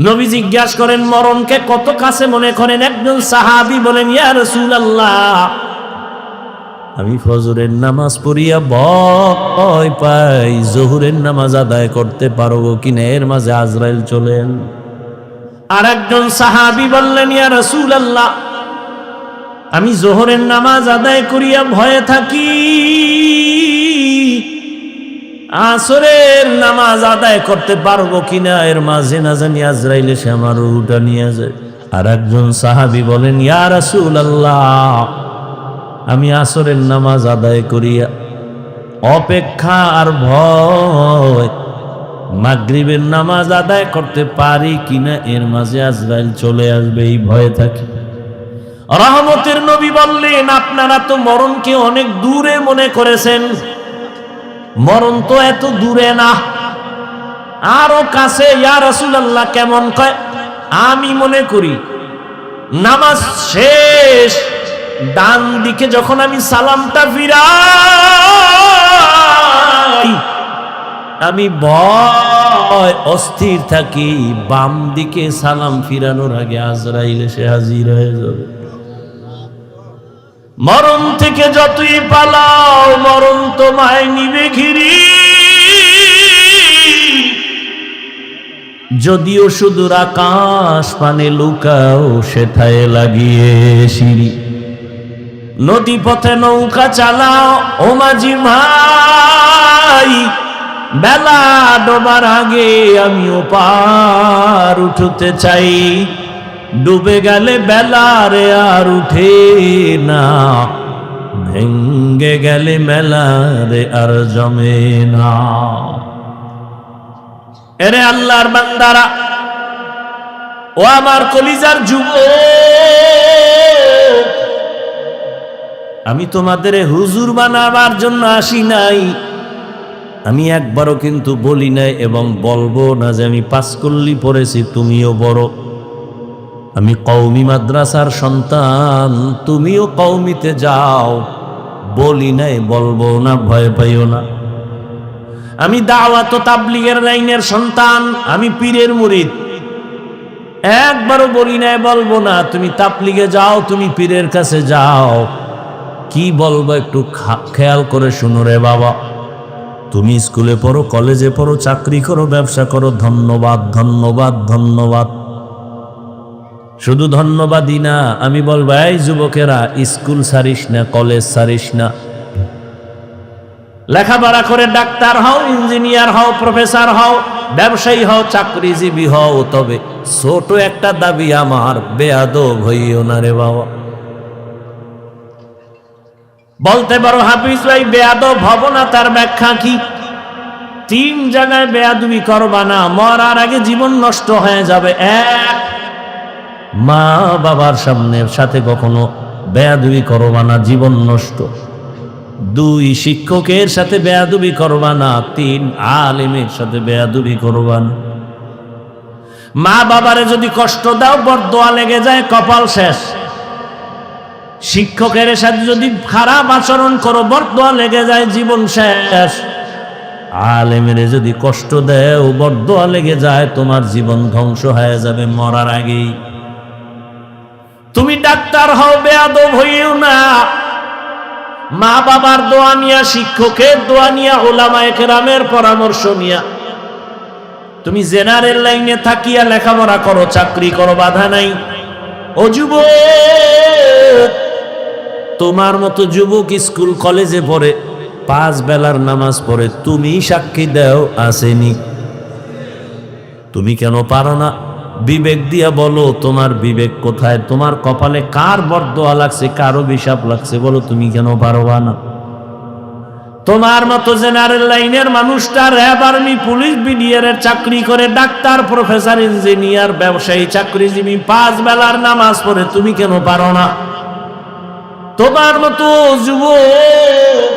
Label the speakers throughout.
Speaker 1: নবী জিজ্ঞাসা করেন মরণকে কত কাছে মনে করেন? একজন সাহাবী বলেন, ইয়া রাসূলুল্লাহ, আমি ফজরের নামাজ পড়িয়া ভয় পাই জোহরের নামাজ আদায় করতে পারবো কিনা, এর মাঝে আজরাইল চলেন। আর একজন সাহাবী বললেন, ইয়া রাসূলুল্লাহ, আমি জোহরের নামাজ আদায় করিয়া ভয়ে থাকি, আসরের নামাজ আদায় করতে পারবো কিনা, এর মাঝে না জানি আজরাইল এসে আমার রূহটা নিয়ে যায়। আর একজন সাহাবী বলেন, ইয়া রাসূলুল্লাহ, আমি আসরের নামাজ আদায় করিয়া অপেক্ষা আর ভয় মাগরিবের নামাজ আদায় করতে পারি কিনা, এর মাঝে আজরাইল চলে আসবে, এই ভয়ে থাকি। রহমতের নবী বললেন, আপনারা তো মরণকে অনেক দূরে মনে করেছেন, মরণ তো এত দূরে না, আরো কাছে। ইয়া রাসূলুল্লাহ, কেমন? কয়, আমি মনে করি নামাজ শেষ ডান দিকে যখন আমি সালামটা ফিরাই, আমি ভয় অস্থির থাকি, বাম দিকে সালাম ফিরানোর আগে আজরাইল এসে হাজির হয়ে যাবে। মরণ থেকে যতই পালাও, মরণ তোমায় নিবে ঘিরি, যদিও সুদূর আকাশ পানে লুকাও, সেথায় লাগিয়ে সিঁড়ি। নদী পথে নৌকা চালাও ও মাঝি ভাই, বেলা ডোবার আগে আমিও পার উঠতে চাই, ডুবে গেলে বেলারে আর উঠে না, ভেঙ্গে গেলে মেলারে আর জমে না। এরে আল্লাহর বান্দারা, ও আমার কলিজার যুবক, আমি তোমাদের হুজুর বানাবার জন্য আসি নাই, আমি একবারও কিন্তু বলি নাই এবং বলবো না যে আমি পাঁচকল্লি পড়েছি তুমিও বড়, আমি কওমি মাদ্রাসার সন্তান তুমিও কওমিতে যাও, বলি নাই, বলবো না, ভয় পাইও না। আমি দাওয়াত ও তাবলীগের লাইনের সন্তান, আমি পীরের মুরিদ, একবারও বলি নাই, বলবো না তুমি তাবলীগে যাও, তুমি পীরের কাছে যাও। কি বলবো একটু খেয়াল করে শুনো রে বাবা, তুমি স্কুলে পড়ো, কলেজে পড়ো, চাকরি করো, ব্যবসা করো, ধন্যবাদ ধন্যবাদ ধন্যবাদ, শুধু ধন্যবাদই না, আমি বলবো এই যুবকেরা, স্কুল ছাড়িস না, কলেজ ছাড়িস না, লেখাপড়া করে ডাক্তার হও, ইঞ্জিনিয়ার হও, প্রফেসর হও, ব্যবসায়ী হও, চাকরিজীবী হও, তবে ছোট একটা দাবি আমার, বেয়াদব হইও না রে বাবা। বলতে পারো হাফিজ ভাই বেয়াদব হব না, তার ব্যাখ্যা কি? 3 জায়গায় বেয়াদবি করবা না, মরার আগে জীবন নষ্ট হয়ে যাবে। 1, মা বাবার সাথে কখনো বেয়াদবি করবা না, জীবন নষ্ট। 2, শিক্ষকের সাথে বেয়াদবি করবা না। 3, আলেমের সাথে বেয়াদবি করবা না। মা বাবারে যদি কষ্ট দাও, বরদোয়া লেগে যায়, কপাল শেষ। শিক্ষকের সাথে যদি খারাপ আচরণ করো, বরদোয়া লেগে যায়, জীবন শেষ। আলেমের যদি কষ্ট দেও, বরদোয়া লেগে যায়, তোমার জীবন ধ্বংস হয়ে যাবে মরার আগেই। তুমি ডাক্তার হও, বেয়াদব হইও না। মা বাবার দোয়া নিয়া, শিক্ষকের দোয়া নিয়া, উলামায়ে কেরামের পরামর্শ নিয়া তুমি জেনারেল লাইনে থাকিয়া লেখাপড়া করো, চাকরি করো, বাধা নাই। ও যুবক, তোমার মতো যুবক স্কুল কলেজে পড়ে, 5 বেলার নামাজ পড়ে, তুমি সাক্ষী দাও আসেনি? তুমি কেন পারো না? বিবেক দিয়া বলো, তোমার বিবেক কোথায়? তোমার কপালে কার বরদোয়া লাগছে, কার অভিশাপ লাগছে, বলো, তুমি কেন পারবা না? তোমার মতো জেনারেল লাইনের মানুষটা র্যাব, আর্মি, পুলিশ, বিডিআরের চাকরি করে, ডাক্তার, প্রফেসর, ইঞ্জিনিয়ার, ব্যবসায়ী, চাকরিজীবী, 5 বেলার নামাজ পড়ে, তুমি কেন পারো না? তোমার মতো যুবক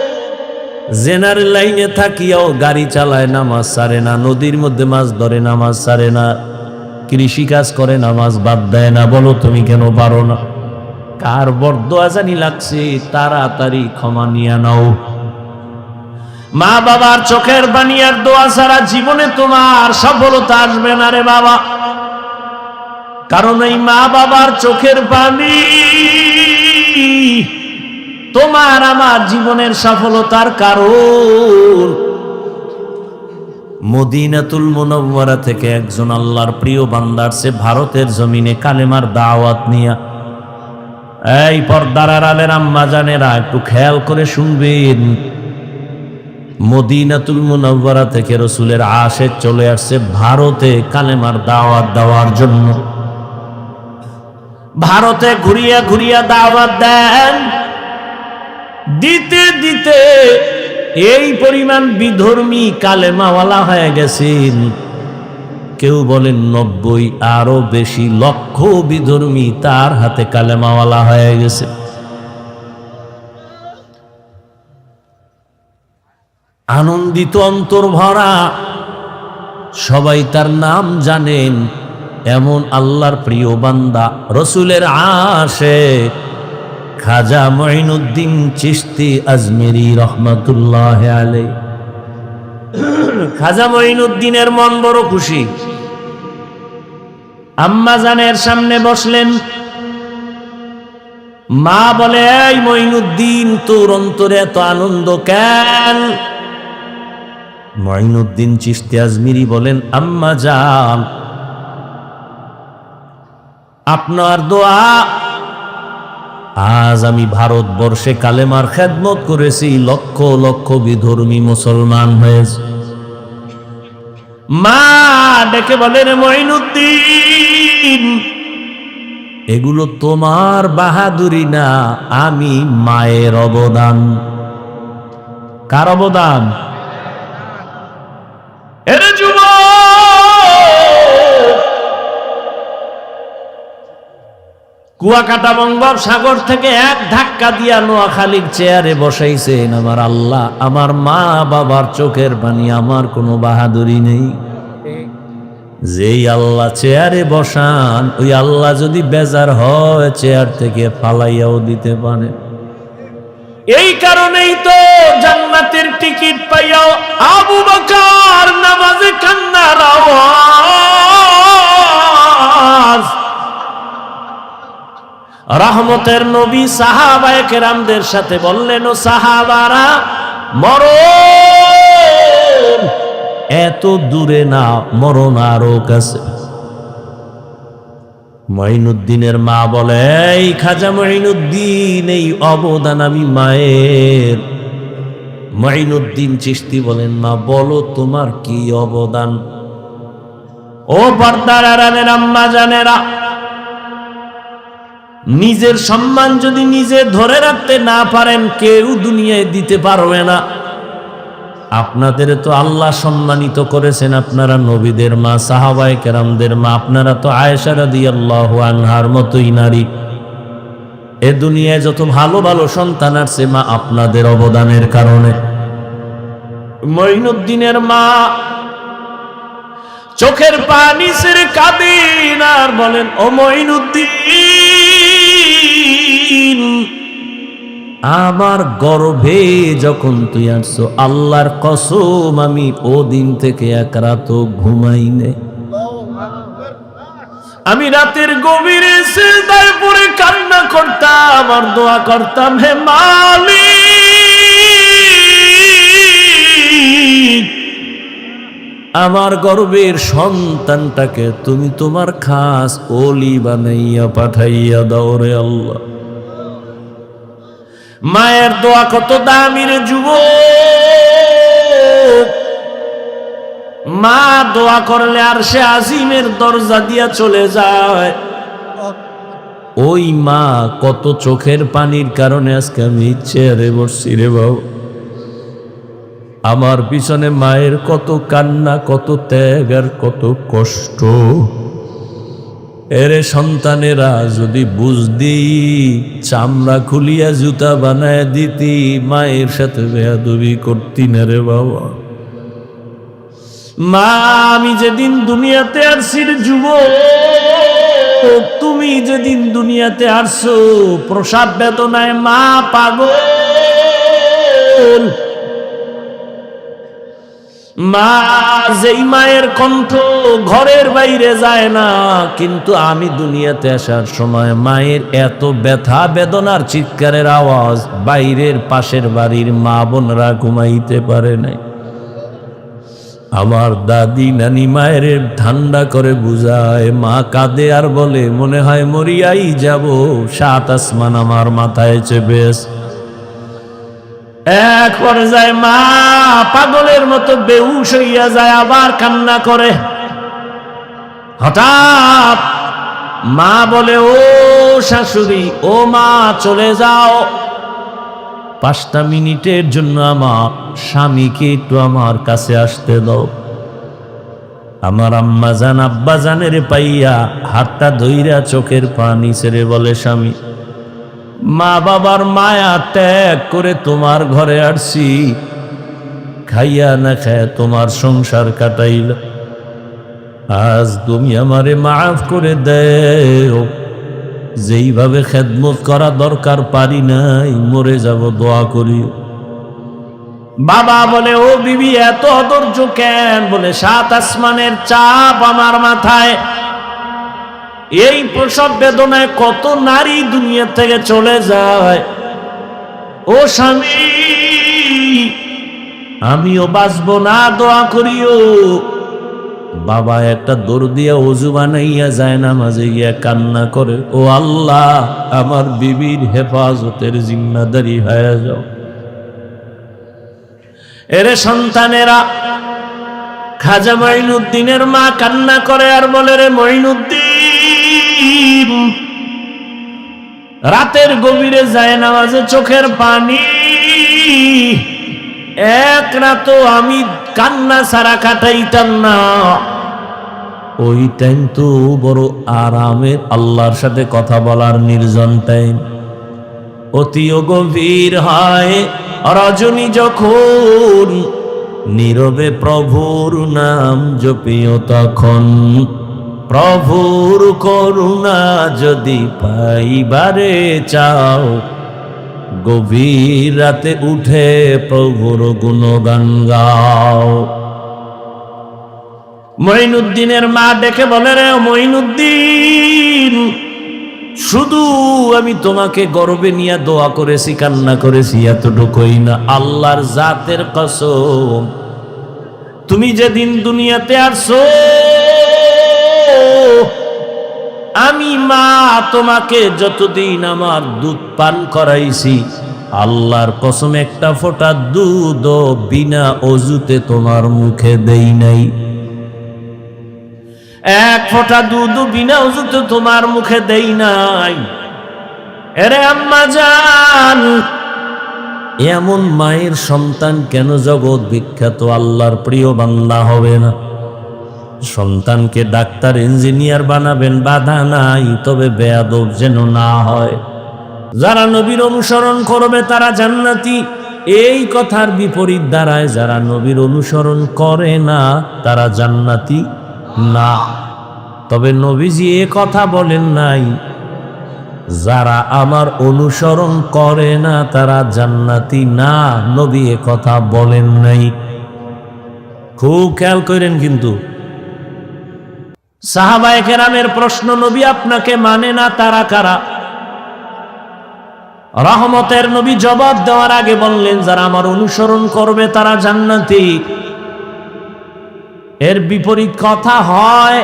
Speaker 1: জেনারেল লাইনে থাকিয়াও গাড়ি চালায়, নামাজ ছাড়ে না, নদীর মধ্যে মাছ ধরে, নামাজ ছাড়ে না, কৃষি কাজ করে, নামাজ বাদ দেয় না, বলো তুমি কেন পারো না? কার বরদোয়া জানি লাগছে, তাড়াতাড়ি ক্ষমা নিয়ে নাও। মা বাবার চোখের পানি আর দোয়া ছাড়া জীবনে তোমার সফলতা আসবে না রে বাবা। কারণ এই মা বাবার চোখের পানি তোমার আমার জীবনের সফলতার কারণ। মদিনাতুল মুনাওয়ারা থেকে একজন আল্লাহর প্রিয় বান্দা আসছে ভারতের জমিনে কালেমার দাওয়াত নিয়া। এই পর্দার আড়ালের আম্মা জানেরা একটু খেয়াল করে শুনবেন, মদিনাতুল মুনাওয়ারা থেকে রাসূলের আশিক চলে আসছে ভারতে কালেমার দাওয়াত দেওয়ার জন্য। ভারতে ঘুরিয়া ঘুরিয়া দাওয়াত দেন, দিতে দিতে এই পরিমাণ বিধর্মী কালেমাওয়ালা হয়ে গেছেন। কেউ বলেন 90, আরো বেশি লক্ষ বিধর্মী তার হাতে কালেমাওয়ালা হয়ে গেছে। আনন্দিত অন্তর ভরা, সবাই তার নাম জানেন। এমন আল্লাহর প্রিয় বান্দা রাসূলের আশিক খাজা মঈনুদ্দিন চিশতি আজমেরি রহমাতুল্লাহ আলাইহি। খাজা মঈনুদ্দিনের মন বড় খুশি। আম্মা জানের সামনে বসলেন। মা বলে, এই মঈনুদ্দিন, তোর অন্তরে এত আনন্দ কেন? মঈনুদ্দিন চিশতি আজমেরি বলেন, আম্মা জান, আপনার দোয়া, আজ আমি ভারতবর্ষে কালেমার খেদমত করেছি, লক্ষ লক্ষ বিধর্মী মুসলমান হয়েছে। মা ডেকে বলেন, মঈনুদ্দিন, এগুলো তোমার বাহাদুরি না, আমি মায়ের অবদান। কার অবদান? এর কুয়াকাটা বঙ্গোপসাগর থেকে এক ধাক্কা দিয়া নোয়াখালীর চেয়ারে বসাইছেন আমার আল্লাহ। আমার মা বাবার চোখের পানি, আমার কোনো বাহাদুরি নেই। যেই আল্লাহ চেয়ারে বসান, ওই আল্লাহ যদি বেজার হয় চেয়ার থেকে ফালাইয়াও দিতে পারে। এই কারণেই তো জান্নাতের টিকিট পাইয়াও আবু বকর নামাজে কান্নার আওয়াজ। রহমতের নবী সাহাবায়ে কেরামদের সাথে বললেন, ও সাহাবারা, মরণ এত দূরে না, মরণ আরো কাছে। মঈনুদ্দিনের মা বলে, এই খাজা মঈনুদ্দিন, এই অবদান আমি মায়ের। মঈনুদ্দিন চিশতি বলেন, মা বলো তোমার কি অবদান? ও পর্দার আড়ালের আম্মা জানেরা, নিজের সম্মান যদি নিজে ধরে রাখতে না পারেন, কেউ দুনিয়ায় দিতে পারবে না। আপনাদের তো আল্লাহ সম্মানিত করেছেন, আপনারা নবীদের মা, সাহাবায়ে কেরামদের মা, আপনারা তো আয়েশা রাদিয়াল্লাহু আনহার মতোই নারী। এ দুনিয়ায় যত ভালো ভালো সন্তান আসছে, মা আপনাদের অবদানের কারণে। মঈনুদ্দিনের মা চোখের পানি ছেড়ে কাঁদেন আর বলেন, ও মঈনুদ্দিন, আমার গর্ভে যখন তুই আসছো, আল্লাহর কসম আমি ও দিন থেকে এক রাতও ঘুমাই নাই। আমি রাতের গভীরে সিজদায় পড়ে কান্না করতাম আর দোয়া করতাম, হে মালিক, আমার গর্ভের সন্তানটাকে তুমি তোমার খাস ওলি বানাইয়া পাঠাইয়া দাও রে আল্লাহ। মায়ের দোয়া কত দামি রে যুবক। মা দোয়া করলে আর সে আজিমের দরজা দিয়া চলে যায়। ওই মা কত চোখের পানির কারণে আজকে আমি চেয়ারে বসছি রে বাবা। আমার পিছনে মায়ের কত কান্না, কত ত্যাগ আর কত কষ্ট। এরে সন্তানেরা যদি বুঝদি, চামড়া খুলিয়া জুতা বানায় দিতি, মায়ের সাথে বেয়াদবি করতি না রে বাবা। মা, আমি যেদিন দুনিয়াতে আসছি রে যুবক, তুমি যেদিন দুনিয়াতে আসছো, প্রসাব বেদনায় মা পাগল। মা, যেই মায়ের কণ্ঠ ঘরের বাইরে যায় না, কিন্তু আমি দুনিয়াতে আসার সময় মায়ের এত ব্যথা বেদনার চিৎকারের আওয়াজ বাইরের পাশের বাড়ির মা বোনরা ঘুমাইতে পারে নাই। আমার দাদি নানি মায়ের ঠান্ডা করে বুঝায়, মা কাঁদে আর বলে মনে হয় মরিয়াই যাব, 7 আসমান আমার মাথায় চেপে আছে। এক পর্যায়ে মা পাগলের মতো বেহুশ হইয়া যায়, আবার কান্না করে। হঠাৎ মা বলে, ও শাশুড়ি, ও মা চলে যাও, 5টা মিনিটের জন্য আমার স্বামীকে একটু আমার কাছে আসতে দাও। আমার আম্মা জান আব্বা জানের পাইয়া হাতটা ধইরা চোখের পানি ছেড়ে বলে, স্বামী, মা বাবার মায়া ত্যাগ করে তোমার ঘরে আসছি, খাইয়া না খায় তোমার সংসার কাটাইল, আজ তুমি আমারে মাফ করে দেও, যেইভাবে খেদমত করা দরকার পারি নাই, মরে যাব, দোয়া করি। বাবা বলে, ও বিবি এত অধৈর্য কেন? বলে, 7 আসমানের চাপ আমার মাথায়, এই প্রসব বেদনায় কত নারী দুনিয়া থেকে চলে যায়। ও স্বামী, আমিও বাঁচবো না, দোয়া করিও। বাবা একটা দৌড় দিয়া ওযু বানাইয়া যায় না, মাঝে গিয়া কান্না করে, ও আল্লাহ, আমার বিবির হেফাজতের জিম্মাদারি হয়ে যাও। এরে সন্তানেরা, খাজা মঈনুদ্দিনের মা কান্না করে আর বলে, রে মঈনুদ্দিন, রাতের গভীরে যায় নামাজে চোখের পানি, এক রাতও আমি কান্না ছাড়া কাটাইতাম না। ওই টাইম তো বড় আরামে আল্লাহর সাথে কথা বলার নির্জন টাইম। অতিও গভীর হয় রজনী যখন, নীরবে প্রভুর নাম জপিও তখন, প্রভুর করুণা যদি পাইবারে চাও, গভীর রাতে উঠে প্রভুর গুণগান গাও। মঈনুদ্দিনের মা ডেকে বলে, রে মঈনুদ্দিন, শুধু আমি তোমাকে গর্বে নিয়ে দোয়া করেছি, কান্না করেছি, এতটুকুই না, আল্লাহর জাতের কসম, তুমি যেদিন দুনিয়াতে আসছো, আমি মা তোমাকে যতদিন আমার দুধ পান করাইছি, আল্লাহর কসম একটা ফোঁটা দুধ বিনা অজুতে তোমার মুখে দেই নাই, এক ফোঁটা দুধ বিনা অজুতে তোমার মুখে দেই নাই। এরে আম্মা জান, এমন মায়ের সন্তান কেন জগৎ বিখ্যাত আল্লাহর প্রিয় বান্দা হবে না? সন্তানকে ডাক্তার ইঞ্জিনিয়ার বানাবেন, বাধা নাই, তবে বেয়াদব যেন না হয়। যারা নবীর অনুসরণ করবে তারা জান্নাতি, এই কথার বিপরীত দাঁড়ায় যারা নবীর অনুসরণ করে না তারা জান্নাতি না। তবে নবীজি এ কথা বলেন নাই যারা আমার অনুসরণ করে না তারা জান্নাতি না, নবী এ কথা বলেন নাই। খুব খেয়াল করেন। কিন্তু সাহাবায়ে কেরামের প্রশ্ন, নবী আপনাকে মানে না তারা কারা? রহমতের নবী জবাব দেওয়ার আগে বললেন, যারা আমার অনুসরণ করবে তারা জান্নাতি। এর বিপরীত কথা হয়,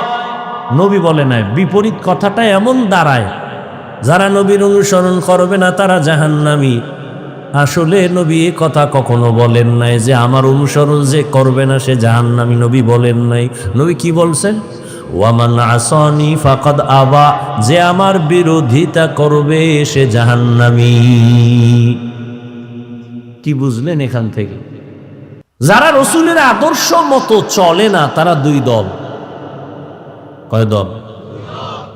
Speaker 1: নবী বলে নাই, বিপরীত কথাটা এমন দাঁড়ায় যারা নবীর অনুসরণ করবে না তারা জাহান্নামী। আসলে নবী এ কথা কখনো বলেন নাই যে আমার অনুসরণ যে করবে না সে জাহান্নামী, নবী বলেন নাই। নবী কি বলছেন? ওয়ামান আসানি ফাকাদ আবা, যে আমার বিরোধিতা করবে সে জাহান্নামী। কি বুঝলেন এখান থেকে? যারা রসুলের আদর্শ মতো চলে না তারা দুই দল। কয় দল?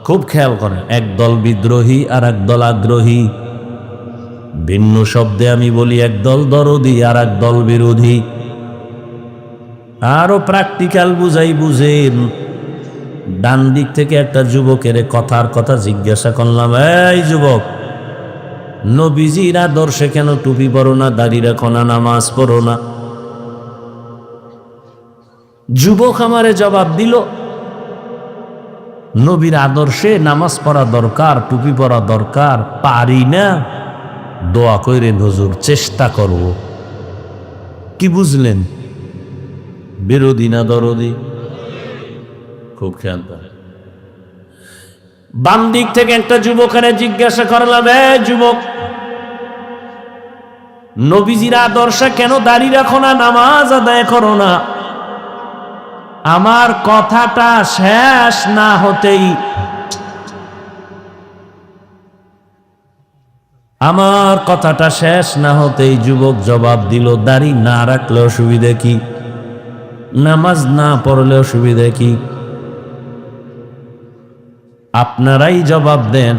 Speaker 1: খুব খেয়াল করেন, এক দল বিদ্রোহী আর এক দল আগ্রহী। ভিন্ন শব্দে আমি বলি, এক দল দরদি আর এক দল বিরোধী। আরো প্র্যাকটিক্যাল বুঝাই বুঝেন। ডান দিক থেকে একটা যুবকের কথার কথা জিজ্ঞাসা করলাম, এই যুবক, নবীজির আদর্শে কেন টুপি পরো না, দাড়ি রাখো না, নামাজ পড়ো না? যুবক আমারে জবাব দিল, নবীর আদর্শে নামাজ পড়া দরকার, টুপি পরা দরকার, পারি না, দোয়া কইরেন হুজুর, চেষ্টা করব। কি বুঝলেন? বিরোধী না দরদি? খুব খেয়াল করে। বাম দিক থেকে একটা যুবকের জিজ্ঞাসা করলাম, যুবক, নবীজির আদর্শে কেন দাঁড়িয়ে রাখো না, নামাজ আদায় করো না? আমার কথাটা শেষ না হতেই যুবক জবাব দিল, দাড়ি না রাখলে অসুবিধা কি? নামাজ না পড়লে অসুবিধা কি? আপনারাই জবাব দেন,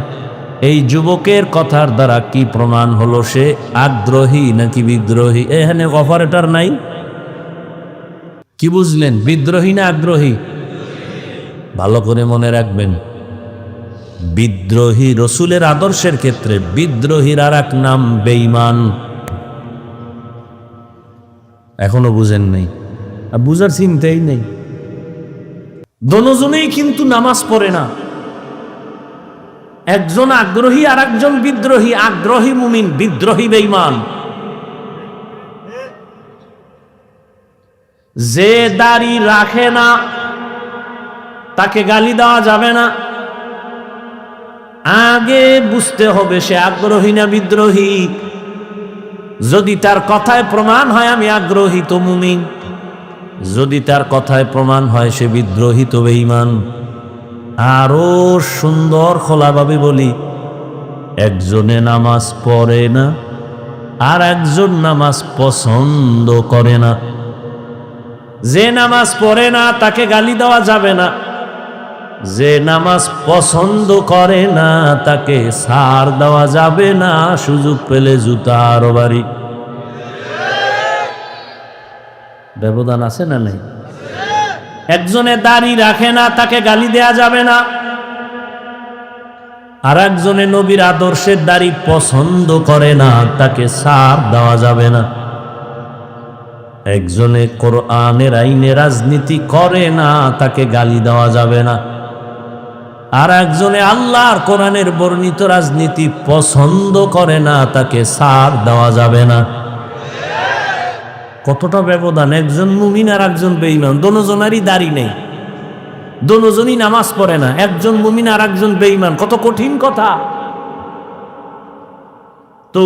Speaker 1: এই যুবকের কথার দ্বারা কি প্রমাণ হলো সে আগ্রহী নাকি বিদ্রোহী? এখানে অপারেটর নাই, কি বুঝলেন? বিদ্রোহী না আগ্রহী? ভালো করে মনে রাখবেন, বিদ্রোহী রসুলের আদর্শের ক্ষেত্রে বিদ্রোহীর আর এক নাম বেঈমান। এখনো বুঝেন নাই? বুঝার চিন্তাই নেই। দোনোজনেই কিন্তু নামাজ পড়ে না, একজন আগ্রহী আর একজন বিদ্রোহী। আগ্রহী মুমিন, বিদ্রোহী বেঈমান। যে দাড়ি রাখে না তাকে গালি দেওয়া যাবে না, আগে বুঝতে হবে সে আগ্রহী না বিদ্রোহী। যদি তার কথায় প্রমাণ হয় আমি আগ্রহী তো মুমিন, যদি তার কথায় প্রমাণ হয় সে বিদ্রোহী তো বেঈমান। আরো সুন্দর খোলাভাবে বলি, একজনে নামাজ পড়ে না আর একজন নামাজ পছন্দ করে না। যে নামাজ পড়ে না তাকে গালি দেওয়া যাবে না, যে নামাজ পছন্দ করে না তাকে ছাড় দেওয়া যাবে না, সুযোগ পেলে জুতা আরো বাড়ি। ব্যবধান আছে না নাই? একজনে দাড়ি রাখে না তাকে গালি দেয়া যাবে না, আর একজনে নবীর আদর্শের দাড়ি পছন্দ করে না তাকে ছাড় দেওয়া যাবে না। একজনে কোরআনের আইনে রাজনীতি করে না তাকে গালি দেওয়া যাবে না, আর একজনে আল্লাহর কোরআনের বর্ণিত রাজনীতি পছন্দ করে না তাকে ছাড় দেওয়া যাবে না। কতটা ব্যবধান! একজন মুমিন আর একজন বেঈমান, দোনোজনেরই দাড়ি নেই, দোনোজনই নামাজ পড়ে না, একজন মুমিন আর একজন বেঈমান। কত কঠিন কথা! তো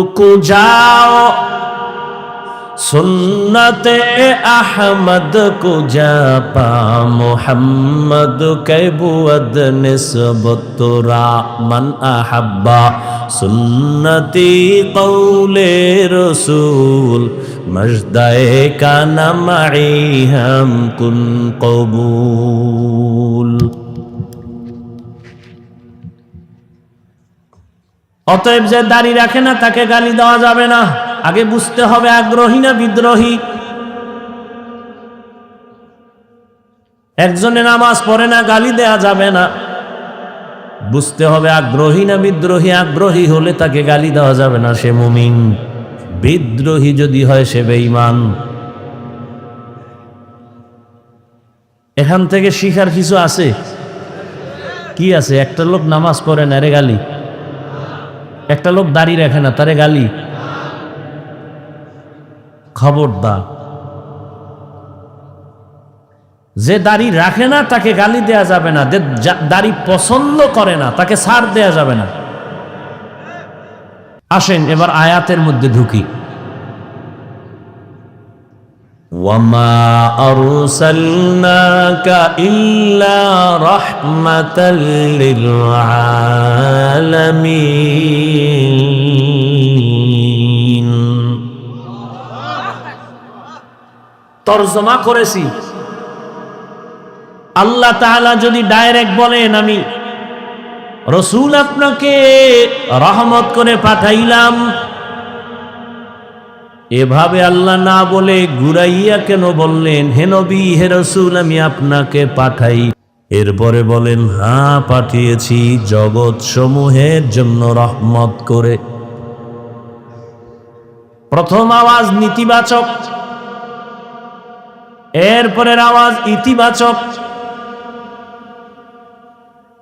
Speaker 1: যাও সুন্নতে আহমদ কো জাপা মোহাম্মদ কে বুয়দ নিসবত রা মান আহাব্বা সুন্নতি কৌলে রসুল মজদায়ে কানা মাই হাম কুন কবুল। অতএব যে দাড়ি রাখে না তাকে গালি দেওয়া যাবে না, আগে বুঝতে হবে আগ্রহী না বিদ্রোহী। একজনে নামাজ পড়ে না, গালি দেয়া যাবে না, বুঝতে হবে আগ্রহী না বিদ্রোহী। আগ্রহী হলে তাকে গালি দেওয়া যাবে না, সে মুমিন। বিদ্রোহী যদি হয় সে বেঈমান। এখান থেকে শিখার কিছু আছে? কি আছে? একটা লোক নামাজ পড়ে না, রে গালি। একটা লোক দাড়ি রাখে না, তারে গালি। খবরদার, যে দাড়ি রাখে না তাকে গালি দেয়া যাবে না, যে দাড়ি পছন্দ করে না তাকে ছাড় দেয়া যাবে না। আসেন এবার আয়াতের মধ্যে ঢুকি। ওয়ামা আরসালনাকা ইল্লা রাহমাতাল লিল আলামিন। তরজমা করেছি, আল্লাহ তাআলা যদি ডাইরেক্ট বলেন আমি রসুল আপনাকে রহমত করে পাঠাইলাম, এভাবে আল্লাহ না বলে ঘুরাইয়া কেন বললেন হে নবী হে রসুল আমি আপনাকে পাঠাই? এরপরে বলেন হ্যাঁ পাঠিয়েছি জগৎ সমূহের জন্য রহমত করে। প্রথম আওয়াজ নীতিবাচক, এরপরের আওয়াজ ইতিবাচক,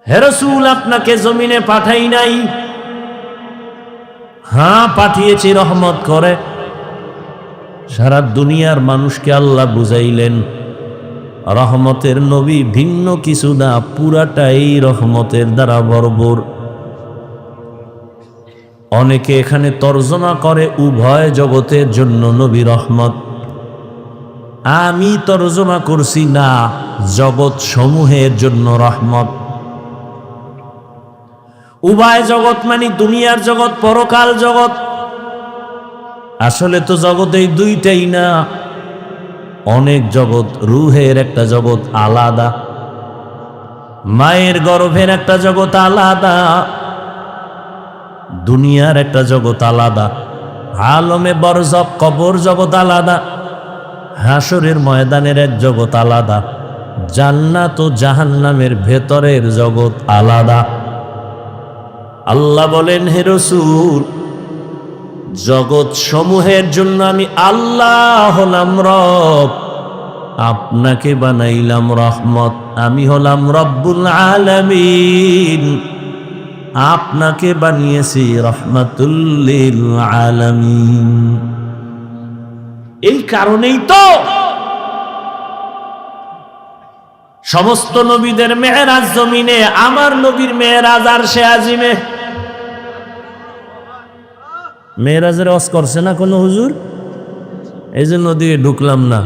Speaker 1: হে রাসূল আপনাকে জমিনে পাঠাই নাই, হ্যাঁ পাঠিয়েছি রহমত করে। সারা দুনিয়ার মানুষকে আল্লাহ বুঝাইলেন রহমতের নবী ভিন্ন কিছু না, পুরাটাই রহমতের দ্বারা ভরপুর। অনেকে এখানে তর্জমা করে উভয় জগতের জন্য নবী রহমত, আমি তর্জমা করছি না, জগৎ সমূহের জন্য রহমত। উভয় জগৎ মানে দুনিয়ার জগৎ, পরকাল জগৎ। আসলে তো জগৎ এই দুইটাই না, অনেক জগৎ। রুহের একটা জগৎ আলাদা, মায়ের গর্ভের একটা জগৎ আলাদা, দুনিয়ার একটা জগৎ আলাদা, আলমে বরজখ কবর জগৎ আলাদা, হাসরের ময়দানের এক জগৎ আলাদা, জান্নাত ও জাহান্নামের ভেতরের জগৎ আলাদা। আল্লাহ বলেন, হে রাসূল জগৎ সমূহের জন্য আমি আল্লাহ হলাম রব, আপনাকে বানাইলাম রহমত। আমি হলাম রব্বুল আলামিন, আপনাকে বানিয়েছি রহমাতুল লিল আলামিন। এই কারণেই তো সমস্ত নবীদের মেরাজ জমিনে, আমার নবীর মেরাজ আরশে আজিমে। মেরাজের ওয়াজ করছে না কোনো হুজুর, এই জন্য ওদিকে ঢুকলাম না,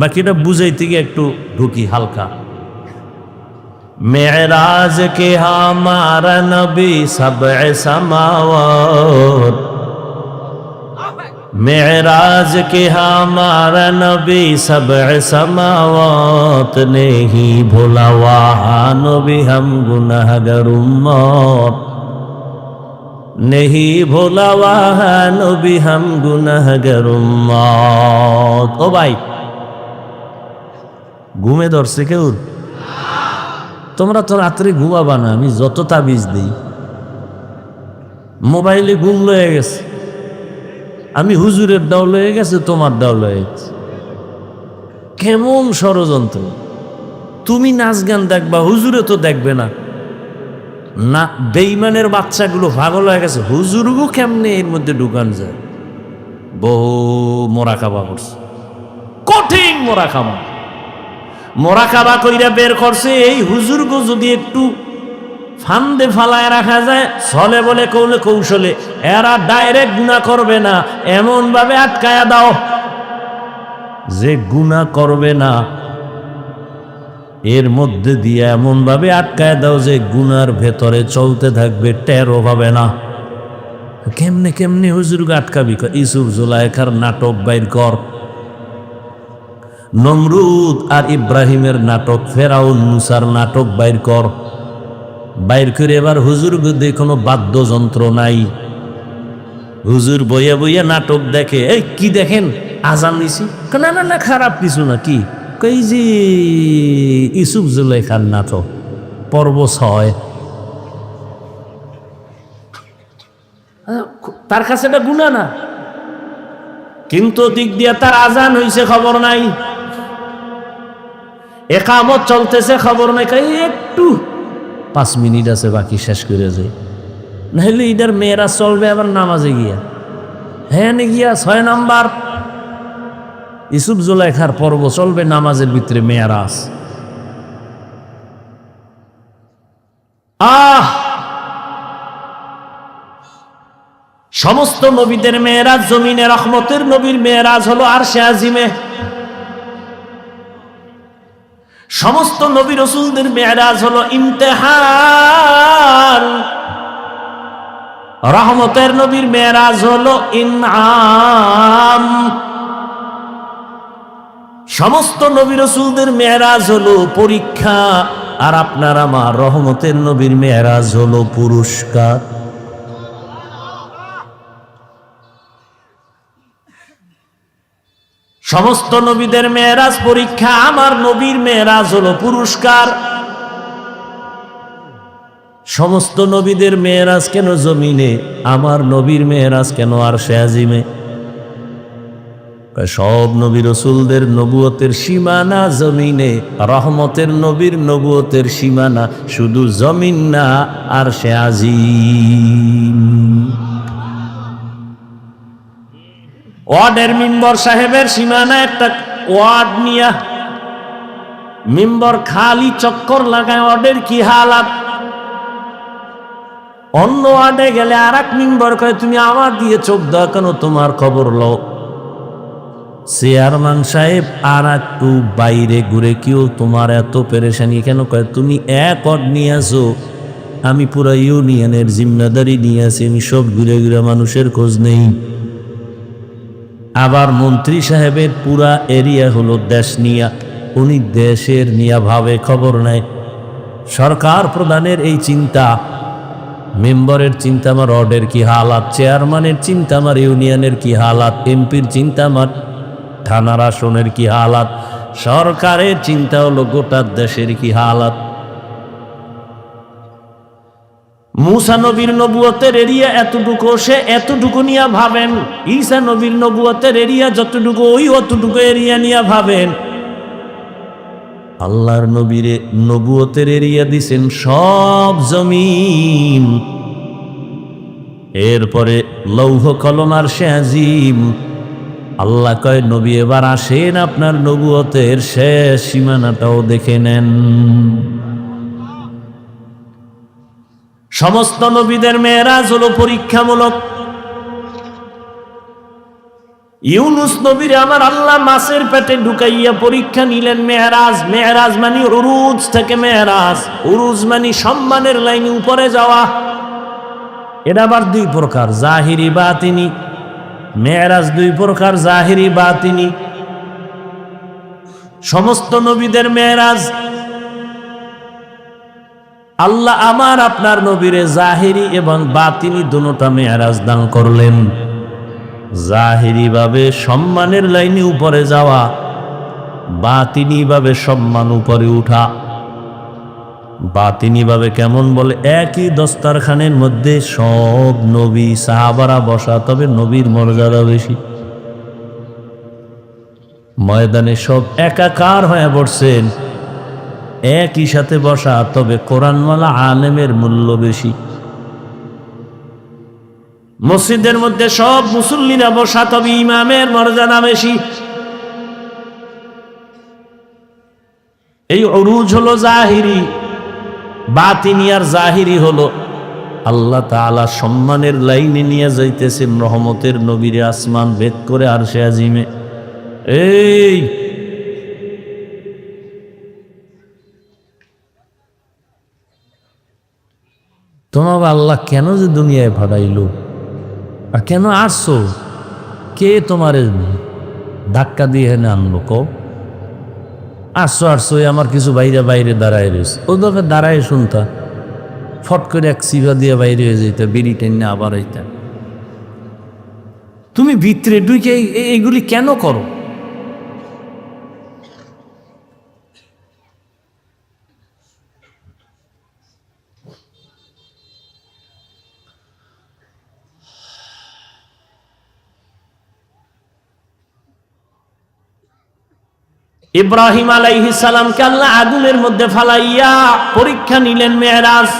Speaker 1: বাকিটা বুঝাইতে গিয়ে একটু ঢুকি হালকা। মেরাজ কে হামারা নবী সবএ সামাওয়াত, मेराज के हमारा नबी सबअ समावात ने ही भोला वहाँ नबी हम गुनाहगार उम्मत, नहीं भोला वहाँ नबी हम गुनाहगार उम्मत। ओ भाई ঘুমে ধরছে কেউ? তোমরা তো রাত্রে ঘুমাবা না, আমি যত তাবিজ দিই মোবাইলে ঘুম লয়ে গেছে। আমি হুজুরের দাও লয়ে গেছে, তোমার দাও লয়ে গেছে। কেমন ষড়যন্ত্র! তুমি নাচ গান দেখবা, হুজুরে তো দেখবে না। না, বেঈমানের বাচ্চাগুলো পাগল হয়ে গেছে, হুজুরগু কেমনে এর মধ্যে ঢুকান যায়। বহু মোরাকাবা করছে, কঠিন মোরাকাবা। মোরাকাবা কইরা বের করছে, এই হুজুরগু যদি একটু ফান্দে ফালায় রাখা যায়, ছলে বলে কৌলে কৌশলে এরা ডাইরেক্ট গুনাহ করবে না, এমন ভাবে আটকায়া দাও যে গুনাহ করবে না। এর মধ্যে দিয়ে এমন ভাবে আটকায় দাও যে গুনার ভেতরে চলতে থাকবে, টেরও পাবে না। কেমনে কেমনে হুজুরকে আটকাবি? ইউসুফ জুলাইখার নাটক বাইর কর, নমরুদ আর ইব্রাহিমের নাটক, ফেরাউন মুসার নাটক বাইর কর। বাইর করে এবার হুজুর গদি কোনো বাদ্যযন্ত্র নাই, হুজুর বইয়া বইয়া নাটক দেখে। এই কি দেখেন? আজান দিছি? না না না, খারাপ কিছু না। কি কই? যে ইউসুফ জুলাইখার নাটক পর্ব 6। তার কাছে এটা গুনাহ না, কিন্তু দিক দিয়া তার আজান হইছে খবর নাই, একামত চলতেছে খবর নাই। একটু 5 মিনিট আছে বাকি, শেষ করে যায়। নাহলে ইদার মেয়েরা চলবে আবার নামাজে গিয়া। হ্যাঁ গিয়া 6 নাম্বার ইউসুফ জুলাইখার পর্ব চলবে, নামাজের ভিতরে মেয়েরাজ। সমস্ত নবীদের মেয়েরাজ জমিনে, রহমতের নবীর মেয়েরাজ হলো আরশে আজিমে। সমস্ত নবী রাসূলদের মেরাজ হলো ইমতিহান, রহমতের নবীর মেরাজ হলো ইনআম। সমস্ত নবী রাসূলদের মেরাজ হলো পরীক্ষা, আর আপনার আমার রহমতের নবীর মেরাজ হলো পুরস্কার। সমস্ত নবীদের মেরাজ পরীক্ষা, আমার নবীর মেরাজ হলো পুরস্কার। সমস্ত নবীদের মেরাজ কেন জমিনে, আমার নবীর মেরাজ কেন আরশে আজিমে? সব নবী রাসূলদের নবুয়তের সীমানা জমিনে, রহমতের নবীর নবুয়তের সীমানা শুধু জমিন না, আরশে আজিম। ওয়ার্ডের মিম্বর সাহেবের সীমানা একটা ওয়ার্ড নিয়া মিম্বর খালি চক্কর লাগায়, ওয়ার্ডের কি হালাত। অন্য ওয়ার্ডে গেলে আর এক মিম্বর কয় তুমি আমার দিয়ে চোখ দাও কেন, তোমার খবর লও। চেয়ারম্যান সাহেব আর একটু বাইরে ঘুরে, কেউ তোমার এত পেরেশানি কেন, কয় তুমি এক ওয়ার্ড নিয়ে আসো, আমি পুরো ইউনিয়নের জিম্মেদারি নিয়ে আসি, আমি সব ঘুরে ঘুরে মানুষের খোঁজ নেই। আবার মন্ত্রী সাহেবের পুরা এরিয়া হলো দেশ নিয়া, উনি দেশের নিয়া ভাবে খবর নেয়। সরকার প্রধানের এই চিন্তা, মেম্বারের চিন্তা আমার ওয়ার্ডের কি হালাত, চেয়ারম্যানের চিন্তা আমার ইউনিয়নের কি হালাত, এমপির চিন্তা আমার থানার আসনের কি হালাত, সরকারের চিন্তা হলো গোটা দেশের কি হালাত। মুসা নবীর নবুয়তের এরিয়া এতটুকু, সে এতটুকু নিয়ে ভাবেন। ঈসা নবীর নবুয়তের এরিয়া যতটুকু, ওই অতটুকু এরিয়া নিয়ে ভাবেন। আল্লাহর নবীরে নবুয়তের এরিয়া দিছেন সব জমিন, এরপরে লৌহ কলম আরশে আজিম। আল্লাহ কয় নবী এবার আসেন, আপনার নবুয়তের শেষ সীমানাটাও দেখে নেন। সমস্ত নবীদের মেরাজ হলো পরীক্ষামূলক। ইউনুস নবীর আমার আল্লাহ মাছের পেটে ঢুকাইয়া পরীক্ষা নিলেন। মেরাজ, মেরাজ মানে উরুজ থেকে মেরাজ, উরুজ মানে সম্মানের লাইনে উপরে যাওয়া। এটা আবার দুই প্রকার, জাহিরি বাতিনি। মেরাজ দুই প্রকার, জাহিরি বাতিনি। সমস্ত নবীদের মেরাজ আল্লাহ আমার আপনার নবীরে জাহিরি এবং বাতিনি দুটোটা মেরাজ দান করলেন। জাহিরি ভাবে সম্মানের লাইনে উপরে যাওয়া, বাতিনি ভাবে সম্মান উপরে উঠা। বাতিনি ভাবে কেমন বলে, একই দস্তারখানের মধ্যে সব নবী সাহাবারা বসা, তবে নবীর মর্যাদা বেশি। ময়দানে সব একাকার হয়ে পড়ছেন, একই সাথে বসা, তবে কোরআনওয়ালা আলেমের মূল্য বেশি। মসজিদের মধ্যে সব মুসল্লিরা বসা, তবে ইমামের মর্যাদা বেশি। এই উরুজ হলো জাহিরি। বাতিনি আর জাহিরি হলো আল্লাহ তাআলা সম্মানের লাইনে নিয়ে যাইতেছেন রহমতের নবীরে আসমান ভেদ করে আরশে আজিমে। এই তোমার আল্লাহ কেন যে দুনিয়ায় ভাড়াইল, আর কেন আসছো, কে তোমারে ধাক্কা দিয়ে এনে আনলো? কও আসছো আসছো, আমার কিছু বাইরে বাইরে দাঁড়ায় রয়েছে, ও দরকার দাঁড়ায় শুনতা, ফট করে এক সিভা দিয়ে বাইরে হয়ে যেত, বিড়ি টেনে আবার হইতা। তুমি ভিতরে ঢুকে এইগুলি কেন করো? ইব্রাহিম আলাইহিস সালামকে আল্লাহ আগুনের মধ্যে ফালাইয়া পরীক্ষা নিলেন মেরাজ।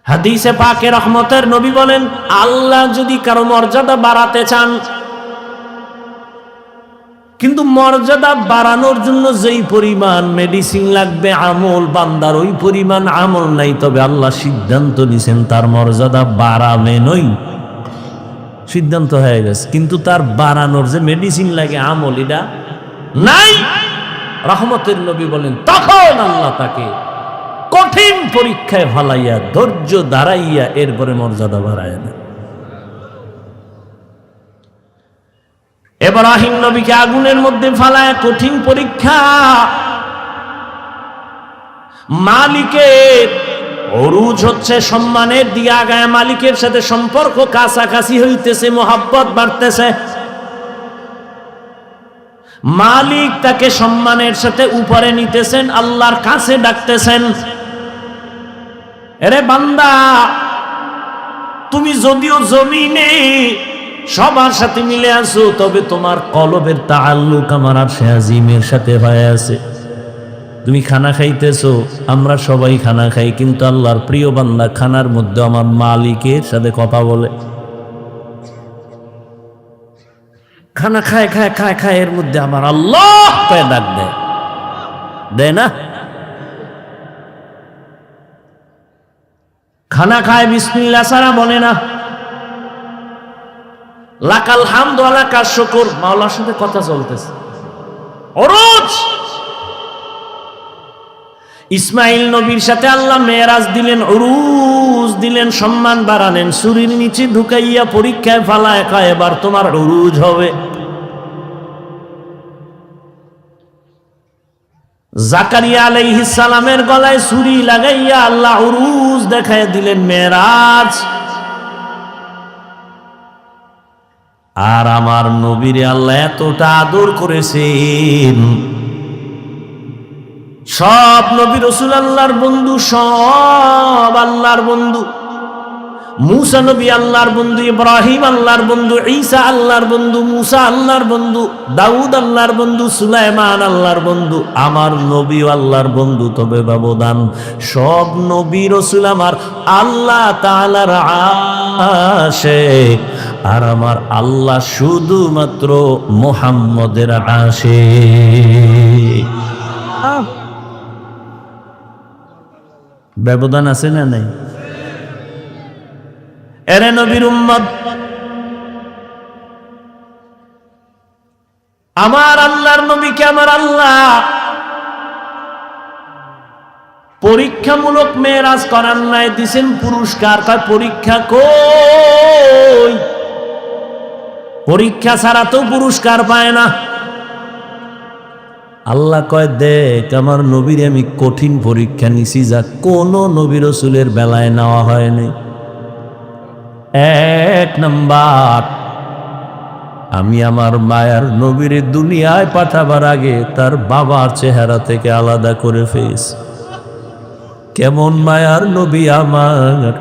Speaker 1: হাদিসে পাকে রহমতের নবী বলেন, আল্লাহ যদি কারো মর্যাদা বাড়াতে চান, কিন্তু মর্যাদা বাড়ানোর জন্য যেই পরিমাণ মেডিসিন লাগবে আমল, বান্দার ওই পরিমাণ আমল নাই, তবে আল্লাহ সিদ্ধান্ত নিছেন তার মর্যাদা বাড়াবেনই। সিদ্ধান্ত হয়ে গেছে, কিন্তু তার বাড়ানোর যে মেডিসিন লাগে আমল, এটা নাই। রহমতের নবী বলেন, তখন আল্লাহ তাকে কঠিন পরীক্ষায় ফালাইয়া ধৈর্য দাঁড়াইয়া এরপরে মর্যাদা বাড়ায় না। ইব্রাহিম নবীকে আগুনের মধ্যে ফালায় কঠিন পরীক্ষা। মালিকের উরুজ হচ্ছে সম্মানের দিকে আগায়, মালিকের সাথে সম্পর্ক কাছাকাছি হইতেছে, মোহাব্বত বাড়তেছে। মালিক তাকে সম্মানের সাথে উপরে নিতেছেন, আল্লাহর কাছে ডাকতেছেন, এরে বান্দা, তুমি যদিও জমিনে সবার সাথে মিলে আছো, তবে তোমার কলবের তাআল্লুক আমার আরশে আজিমের সাথে হয়ে আছে। তুমি খানা খাইতেছো, আমরা সবাই খানা খাই, কিন্তু আল্লাহর প্রিয় বান্দা খানার মধ্যে আমার মালিকের সাথে কথা বলে। খানা খায় খায় খায় খায়, এর মধ্যে আমার আল্লাহ পায়ে ডাক দেয়, দেয় না? খানা খায় বিসমিল্লাহ ছাড়া বলে না। লাকাল হামদু ওয়া লাকাশ শুকুর, মাওলার সাথে কথা চলতেছে। ওরুজ ইসমাইল নবীর সাথে আল্লাহ মেরাজ দিলেন, উরুজ দিলেন, সম্মান বাড়ালেন, ছুরির নিচে ঢুকাইয়া পরীক্ষায় ফালায় খায়, এবার তোমার উরুজ হবে। জাকারিয়া আলাইহিস সালামের গলায় ছুরি লাগাইয়া আল্লাহ উরুজ দেখায় দিলেন, মেরাজ। আর আমার নবীরে আল্লাহ এতটা আদর করেছেন, সব নবী রাসূল আল্লাহর বন্ধু, সব আল্লাহর বন্ধু। মুসা নবী আল্লাহর বন্ধু, ইব্রাহিম আল্লাহর বন্ধু, ঈসা আল্লাহর বন্ধু, মুসা আল্লাহর বন্ধু, দাউদ আল্লাহর বন্ধু, সুলাইমান আল্লাহর বন্ধু। আমার নবীও আল্লাহর বন্ধু, তবে ব্যবধান, সব নবী রাসূল আমার আল্লাহ তাআলার আশিক, আর আমার আল্লাহ শুধুমাত্র মুহাম্মদের আশিক। ব্যবধান আছে না নাই? এরে নবীর উম্মত, আমার আল্লাহর নবীকে আমার আল্লাহ পরীক্ষামূলক মেরাজ করার নাই, দিছেন পুরস্কার। তাই পরীক্ষা কই? পরীক্ষা ছাড়া তো পুরস্কার পায় না। আল্লাহ কয়, দেখ আমার নবীর আমি কঠিন পরীক্ষা নিছি, যা কোন নবী রাসূলের বেলায় নেওয়া হয়নি। এক নাম্বার, আমি আমার মায়ার নবীর দুনিয়ায় পাঠাবার আগে তার বাবার চেহারা থেকে আলাদা করে ফেলেছি। কেমন মায়ার নবী আমার,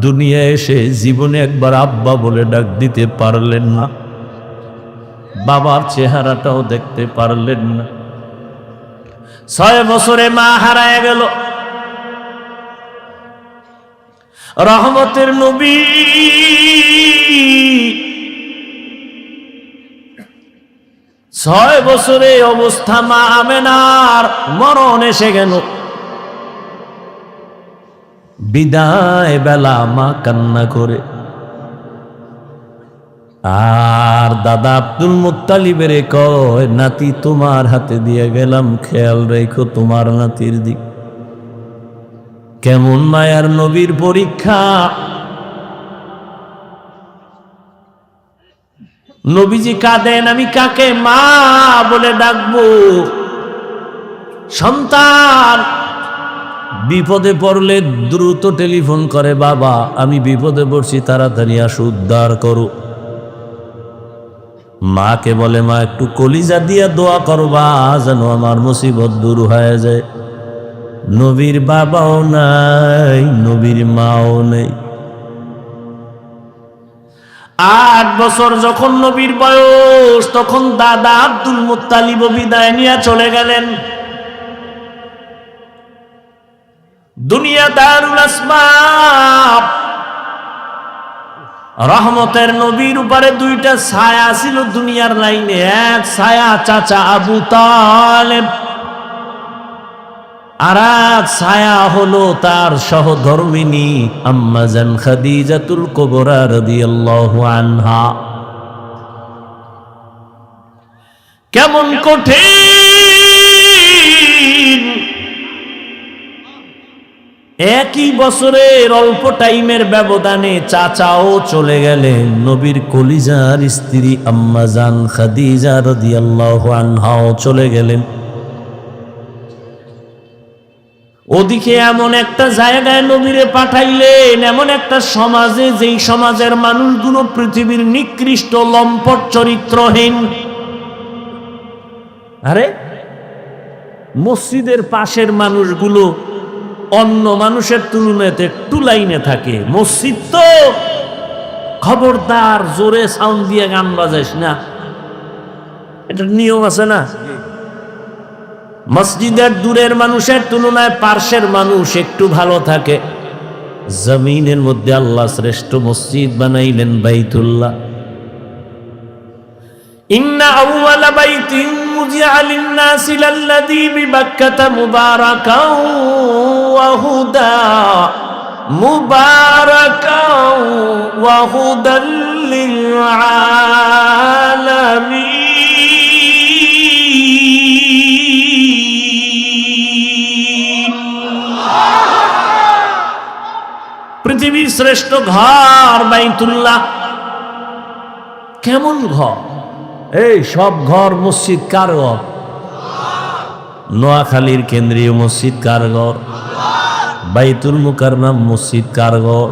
Speaker 1: দুনিয়া এসে জীবনে একবার আব্বা বলে ডাক দিতে পারলেন না, বাবার চেহারাটাও দেখতে পারলেন না। 6 বছরে মা হারায় গেল। রহমতের নবী ছয় বছরে অবস্থা, মা আমেনার মরণ এসে গেল। বিদায় বেলা মা কান্না করে, আর দাদা আব্দুল মুত্তালিবের কয়, নাতি তোমার হাতে দিয়ে গেলাম, খেয়াল রেখো তোমার নাতির দিক। কেমন মায়ার নবীর পরীক্ষা! নবীজি কাঁদেন, আমি কাকে মা বলে ডাকবো? সন্তান বিপদে পড়লে দ্রুত টেলিফোন করে, বাবা আমি বিপদে পড়ছি, তাড়াতাড়ি আসো, উদ্ধার করো। মাকে বলে, মা একটু কলিজা দিয়া দোয়া করবা যেন আমার মুসিবত দূর হয়ে যায়। নবীর বাবাও নাই, নবীর মাও নেই। 8 বছর যখন নবীর বয়স, তখন দাদা আব্দুল মুত্তালিব বিদায় নিয়ে চলে গেলেন। দুনিয়া দারুল আসবাব। রহমতের নবীর উপরে 2টা ছায়া ছিল দুনিয়ার লাইনে। এক ছায়া চাচা আবু তালেব, আর এক ছায়া হলো তার সহধর্মিনী আম্মা জান খাদিজাতুল কুবরা রাদিয়াল্লাহু আনহা। কেমন কঠিন! একই বছরের অল্প টাইমের ব্যবধানে চাচাও চলে গেলেন, নবীর কলিজার স্ত্রী আম্মা জান খাদিজা রাদিয়াল্লাহু আনহাও চলে গেলেন। ওদিকে এমন একটা জায়গায় নবীরে পাঠাইলেন, এমন একটা সমাজে, যেই সমাজের মানুষগুলো পৃথিবীর নিকৃষ্ট লম্পট চরিত্রহীন। আরে মসজিদের পাশের মানুষগুলো অন্য মানুষের তুলনাতে একটু লাইনে থাকে, মসজিদ তো খবরদার জোরে সাউন্ড দিয়ে গান বাজাইস না, এটা নিয়ম আছে না। মসজিদের দূরের মানুষের তুলনায় পার্শ্বের মানুষ একটু ভালো থাকে। জমিনের মধ্যে আল্লাহ শ্রেষ্ঠ মসজিদ বানাইলেন বাইতুল্লাহ। ইন্না আউওয়ালা বাইতিন মুজিআ লিন-নাসি লাল্লাযী বিবাক্কাতা মুবারাকাও ওয়া হুদা মুবারাকাও ওয়া হুদাল লিল আলামিন। পৃথিবীর শ্রেষ্ঠ ঘর বাইতুল্লাহ। কেমন ঘর? এই সব ঘর মসজিদ কার ঘর? নোয়াখালীর কেন্দ্রীয় মসজিদ কার ঘর? বাইতুল মুকাররম মসজিদ কার ঘর?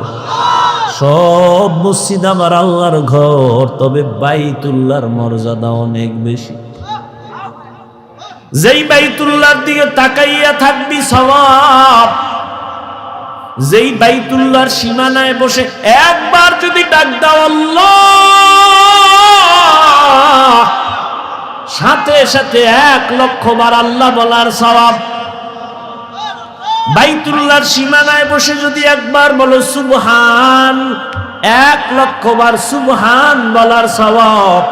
Speaker 1: সব মসজিদ আমার আল্লাহর ঘর, তবে বাইতুল্লাহর মর্যাদা অনেক বেশি। যেই বাইতুল্লাহর দিকে তাকাইয়া থাকবি সওয়াব, যেই বাইতুল্লাহর সীমানায় বসে একবার যদি ডাক দাও আল্লাহ, সাথে সাথে 1,00,000 বার আল্লাহ বলার সওয়াব। বাইতুল্লাহর সীমানায় বসে যদি একবার বলো সুবহান, 1,00,000 বার সুবহান বলার সওয়াব।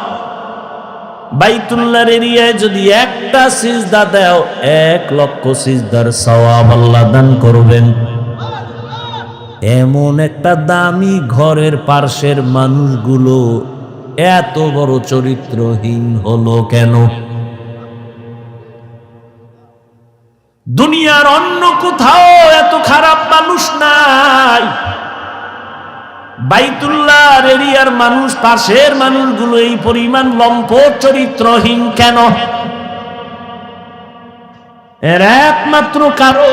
Speaker 1: বাইতুল্লাহর এরিয়ায় যদি একটা সিজদা দাও, 1,00,000 সিজদার সওয়াব আল্লাহ দান করবেন। এমন একটা দামি ঘরের পার্শ্বের মানুষগুলো এত বড় চরিত্রহীন হলো কেন? দুনিয়ার অন্য কোথাও এত খারাপ মানুষ নাই, বাইতুল্লাহর এরিয়ার মানুষ, পাশের মানুষগুলো এই পরিমাণ লম্পট চরিত্রহীন কেন? এর একমাত্র কারণ,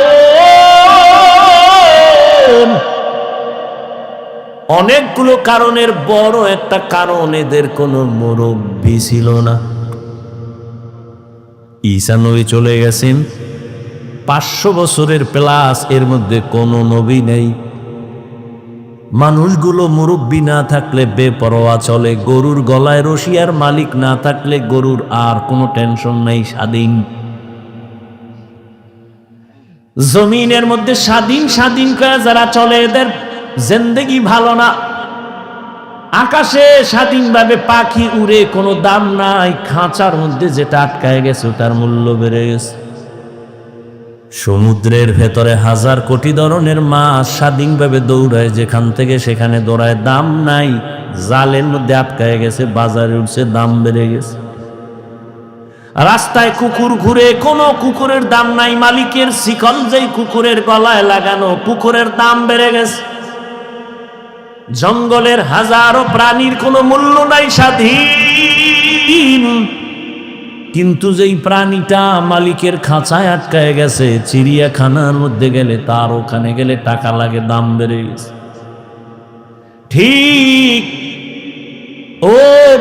Speaker 1: অনেকগুলো কারণের বড় একটা কারণ, এদের কোনো মুরব্বী ছিল না। ঈসা নবী চলে গেছেন, 500 বছরের প্লাস, এর মধ্যে কোনো নবী নেই। মানুষগুলো মুরব্বী না থাকলে বেপরোয়া চলে, গরুর গলায় রশিয়ার মালিক না থাকলে গরুর আর কোনো টেনশন নাই, স্বাধীন। জমিনের মধ্যে স্বাধীন স্বাধীন করে যারা চলে, এদের জিন্দেগি ভালো না। আকাশে স্বাধীনভাবে পাখি উড়ে, কোনো দাম নাই। খাঁচার মধ্যে যেটা আটকায় গেছে তার মূল্য বেড়ে গেছে। সমুদ্রের ভেতরে 1000 কোটি ধরনের মাছ স্বাধীনভাবে দৌড়ায়, যেখান থেকে সেখানে দৌড়ায়, দাম নাই। জালের মধ্যে আটকায় গেছে, বাজারে উঠছে, দাম বেড়ে গেছে। রাস্তায় কুকুর ঘুরে, কোনো কুকুরের দাম নাই। মালিকের শিকল যেই কুকুরের গলায় লাগানো, কুকুরের দাম বেড়ে গেছে। জঙ্গলের হাজারো প্রাণীর কোনো মূল্য নাই, স্বাধীন। কিন্তু যেই প্রাণীটা মালিকের খাঁচায় আটকায় গেছে, চিড়িয়াখানার মধ্যে গেলে, তার ওখানে গেলে টাকা লাগে, দাম বেড়ে গেছে। ঠিক ও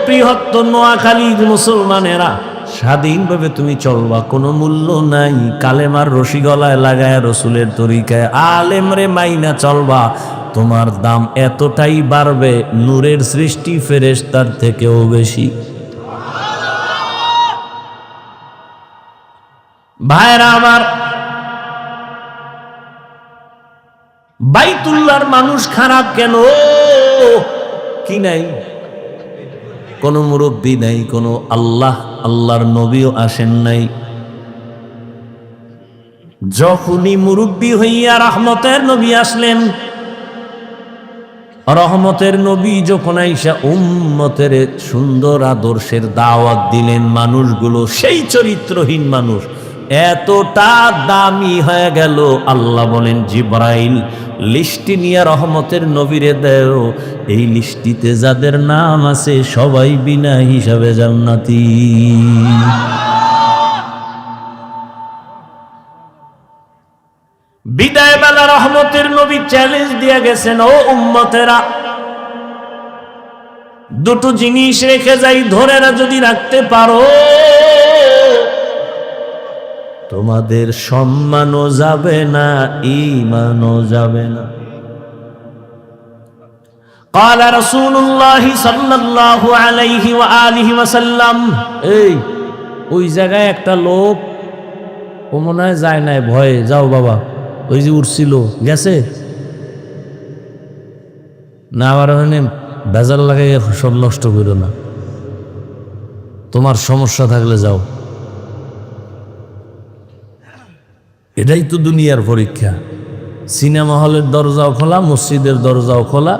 Speaker 1: বৃহত্তর নোয়াখালীর মুসলমানেরা, স্বাধীনভাবে তুমি চলবা, কোনো মূল্য নাই। কালেমার রশি গলায় লাগায় রসুলের তরিকায় আলেমরে মাইনা চলবা, তোমার দাম এতটাই বাড়বে, নূরের সৃষ্টি ফেরেশতার থেকেও বেশি। ভাইরা আমার, বাইতুল্লাহর মানুষ খারাপ কেন? কি নাই? কোনো মুরব্বী নাই, কোনো আল্লাহর নবীও আসেন নাই। যখনই মুরব্বী হইয়া রহমতের নবী আসলেন, রহমতের নবী যখন আইসা উম্মতের সুন্দর আদর্শের দাওয়াত দিলেন, মানুষগুলো সেই চরিত্রহীন মানুষ এতটা দামি হয়ে গেল। আল্লাহ বলেন, জিবরাইল লিস্টি নিয়ে রহমতের নবীরে দেও, এই লিস্টিতে যাদের নাম আছে সবাই বিনা হিসাবে জান্নাতি। বিদায় বেলা রহমতের নবী চ্যালেঞ্জ দিয়ে গেছেন, ও উম্মতেরা, দুটো জিনিস রেখে যাই, ধরে না যদি রাখতে পারো, তোমাদের সম্মানও যাবে না, ঈমানও যাবে না। قال رسول الله صلى الله عليه وآله وسلم এই ওই জায়গায় একটা লোক, ও মনে হয় যায় নাই, ভয়ে, যাও বাবা, ওই যে উঠছিল গেছে না, আবার বেজার লাগাই সব নষ্ট করো না, তোমার সমস্যা থাকলে যাও। এটাই তো দুনিয়ার পরীক্ষা। সিনেমা হলের দরজাও খোলা, মসজিদের দরজাও খোলা,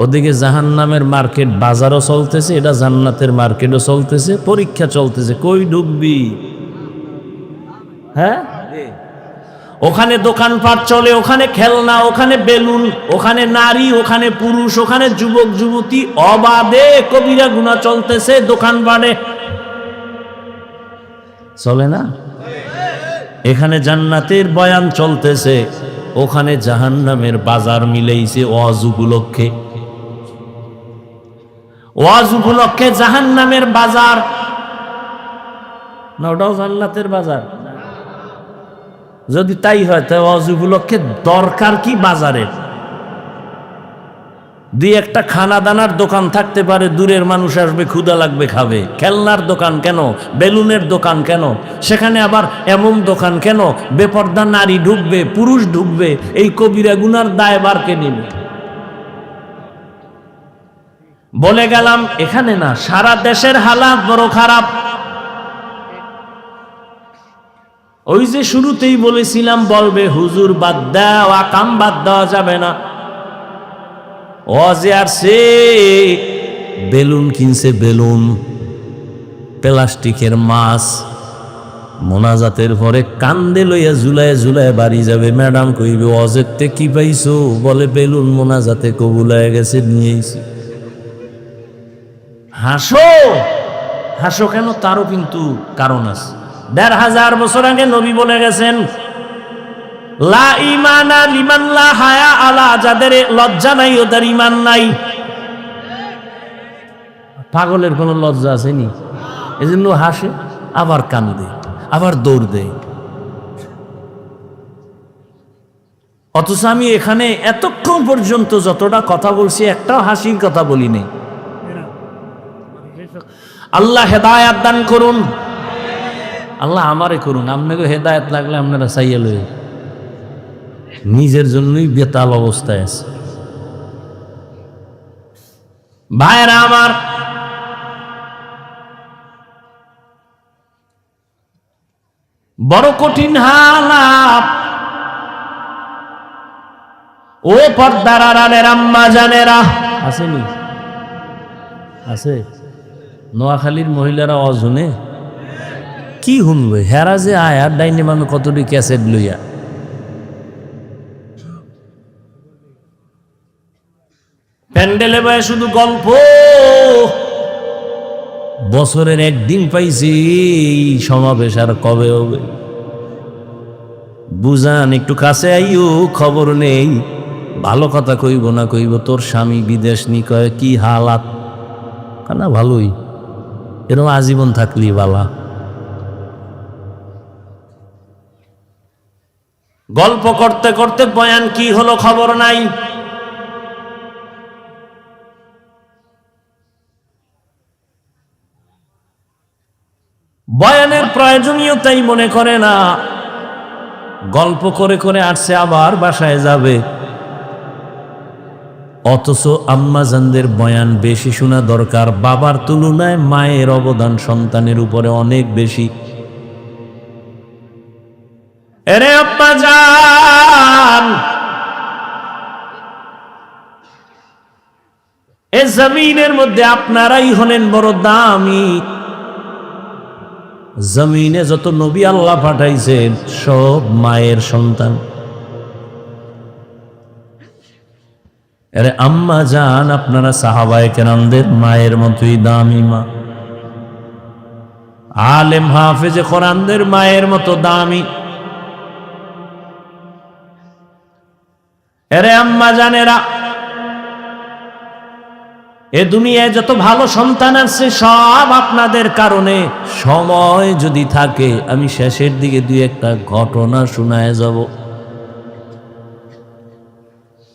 Speaker 1: ওদিকে জাহান্নামের মার্কেট বাজারও চলতেছে, এটা জান্নাতের মার্কেটও চলতেছে, পরীক্ষা চলতেছে, কই ঢুকবি? হ্যাঁ, ওখানে দোকানপাট চলে, ওখানে খেলনা, ওখানে বেলুন, ওখানে নারী, ওখানে পুরুষ, ওখানে যুবক যুবতী, অবাধে কবিরা গুনাহ চলতেছে দোকানপাটে, চলে না? এখানে জান্নাতের বয়ান চলতেছে, ওখানে জাহান্নামের বাজার মিলেইছে ওয়াজ উপলক্ষে। ওয়াজ উপলক্ষে জাহান্নামের বাজার না, ওটাও জান্নাতের বাজার। যদি তাই হয় তাহলে ওয়াজ উপলক্ষে দরকার কি বাজারের? দুই একটা খানা দানার দোকান থাকতে পারে, দূরের মানুষ আসবে, ক্ষুধা লাগবে, খাবে। খেলনার দোকান কেন? বেলুনের দোকান কেন? সেখানে আবার এমন দোকান কেন? বেপর্দা নারী ঢুকবে, পুরুষ ঢুকবে, এই কবিরা গুনার দায়ভার কে নেবে? বলে গেলাম এখানে না, সারা দেশের হালাত বড় খারাপ। ওই যে শুরুতেই বলেছিলাম, বলবে হুজুর বাদ দাও, আকাম বাদ দেওয়া যাবে না। ওয়াজে আসছে, বেলুন কিনছে, বেলুন, প্লাস্টিকের মাছ, মোনাজাতের পরে কান্দে লইয়া ঝুলায় ঝুলায় বাড়ি যাবে। ম্যাডাম কইবে ওয়াজেরতে কি পাইছো? বলে বেলুন মোনাজাতে কবুল হয়ে গেছে, নিয়েছি। হাসো, হাসো কেন? তারও কিন্তু কারণ আছে। ১৫০০ বছর আগে নবী বলে গেছেন, লা ইমানা লিমান লা হায়া আলা, যাদের লজ্জা নাই ওদের ইমান নাই। পাগলের কোনো লজ্জা আসেনি, এজন্য হাসে, আবার কান্দে, আবার দৌড় দেয়। অথচ আমি এখানে এতক্ষণ পর্যন্ত যতটা কথা বলছি, একটাও হাসির কথা বলি নাই। আল্লাহ হেদায়াত দান করুন, আল্লাহ আমারে করুন। আপনাকে হেদায়াত লাগলে আপনারা চাইয়া লই, নিজের জন্যই বেতাল অবস্থায় আছে। ভাইরা আমার, বড় কঠিন হালাত। ও পর্দার আড়ালের আম্মা জানেরা, আসেনি? আছে? নোয়াখালীর মহিলারা অজনে কি শুনবে? হেরা যে আয়ার ডাইনে মানুষ কতটি ক্যাসেট লইয়া, প্যান্ডেলে বয়ে শুধু গল্প। বছরের একদিন পাইছি, সমাবেশ আর কবে হবে? বুঝান, একটু কাছে আইও, খবর নেই। ভালো কথা কইব না কইব তোর স্বামী বিদেশ নি, কয় কি হালাত? না ভালোই, এরকম আজীবন থাকলি বালা। গল্প করতে করতে বয়ান কি হলো খবর নাই। বয়ানের প্রয়োজনীয়তাই মনে করে না, গল্প করে করে আসছে, আবার বাসায় যাবে। অথচ আম্মাজানদের বয়ান বেশি শোনা দরকার। বাবার তুলনায় মায়ের অবদান সন্তানের উপরে অনেক বেশি। এরে আব্বাজান, এ জমিনের মধ্যে আপনারাই হলেন বড় দামি। জমিনে যত নবী আল্লাহ পাঠাইছেন সব মায়ের সন্তান। আরে আম্মা জান, আপনারা সাহাবায়ে কেরামদের মায়ের মতোই দামি মা। আলেম হাফেজে কোরআনদের মায়ের মতো দামি। আরে আম্মা জানেরা, এ দুনিয়ায় যত ভালো সন্তান আছে সব আপনাদের কারণে। সময় যদি থাকে আমি শেষের দিকে দুই একটা ঘটনা শোনায় যাব।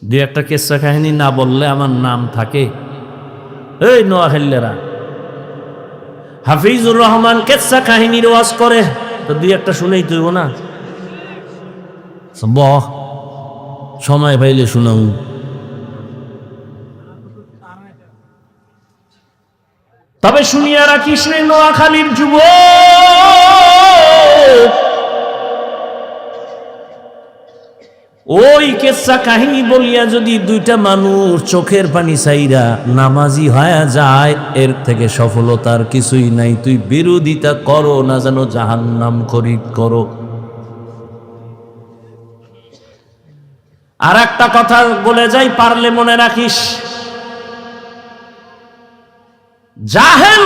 Speaker 1: দুই একটা কেচ্ছা কাহিনী না বললে আমার নাম থাকে। এই নোয়াখালীরা হাফিজুর রহমান কেচ্ছা কাহিনীর ওয়াজ করে, তো দুই একটা শুনেই তুইব না? বহ, সময় পাইলে শুনাও। তবে শুনিয়া রাখিস রে নোয়াখালীর যুবক, ওই কেচ্ছা কাহিনী বলিয়া যদি দুইটা মানুষ চোখের পানি চাইরা নামাজি হয়ে যায়, এর থেকে সফলতার কিছুই নাই। তুই বিরোধিতা করো না যেন জাহান্নাম খরিদ করো। আর একটা কথা বলে যাই, পারলে মনে রাখিস, জাহেল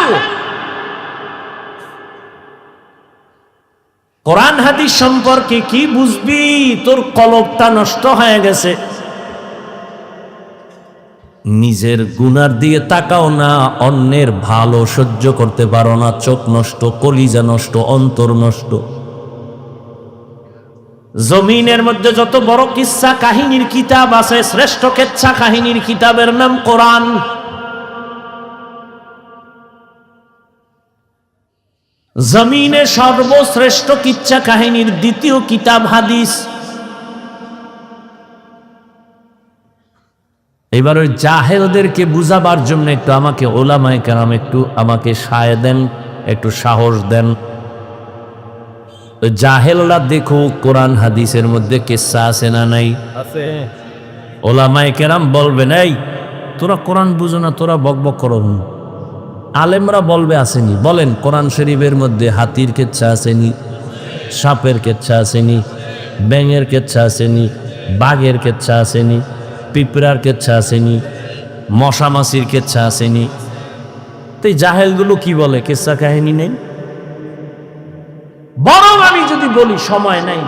Speaker 1: কোরআন হাদিস সম্পর্কে কি বুঝবি? তোর কলবটা নষ্ট হয়ে গেছে। নিজের গুনার দিয়ে তাকাও না, অন্যের ভালো সহ্য করতে পারো না। চোখ নষ্ট, কলিজা নষ্ট, অন্তর নষ্ট। জমিনের মধ্যে যত বড় কিচ্ছা কাহিনীর কিতাব আছে, শ্রেষ্ঠ কিচ্ছা কাহিনীর কিতাবের নাম কোরআন। জমিনে সর্বশ্রেষ্ঠ কিচ্ছা কাহিনীর দ্বিতীয় কিতাব হাদিস। এবার ওই জাহেলদেরকে বুঝাবার জন্য একটু আমাকে ওলামায়ে কেরাম একটু আমাকে সায় দেন, একটু সাহস দেন। ওই জাহেলরা দেখো কোরআন হাদিসের মধ্যে কিচ্ছা আছে না নাই? আছে। ওলামায়ে কেরাম বলবেন, এই তোরা কোরআন বুঝো না, তোরা বকবক করো। আলেমরা বলবে আসেনি। বলেন, কোরআন শরীফের মধ্যে হাতির কেচ্ছা আসেনি, সাপের কেচ্ছা আসেনি, ব্যাঙের কেচ্ছা আসেনি, বাঘের কেচ্ছা আসেনি, পিঁপড়ার কেচ্ছা আসেনি, মশা মাছির কেচ্ছা আসেনি? তো এই জাহেলগুলো কি বলে কেচ্ছা কাহিনী নেই? বরং আমি যদি বলি সময় নাই,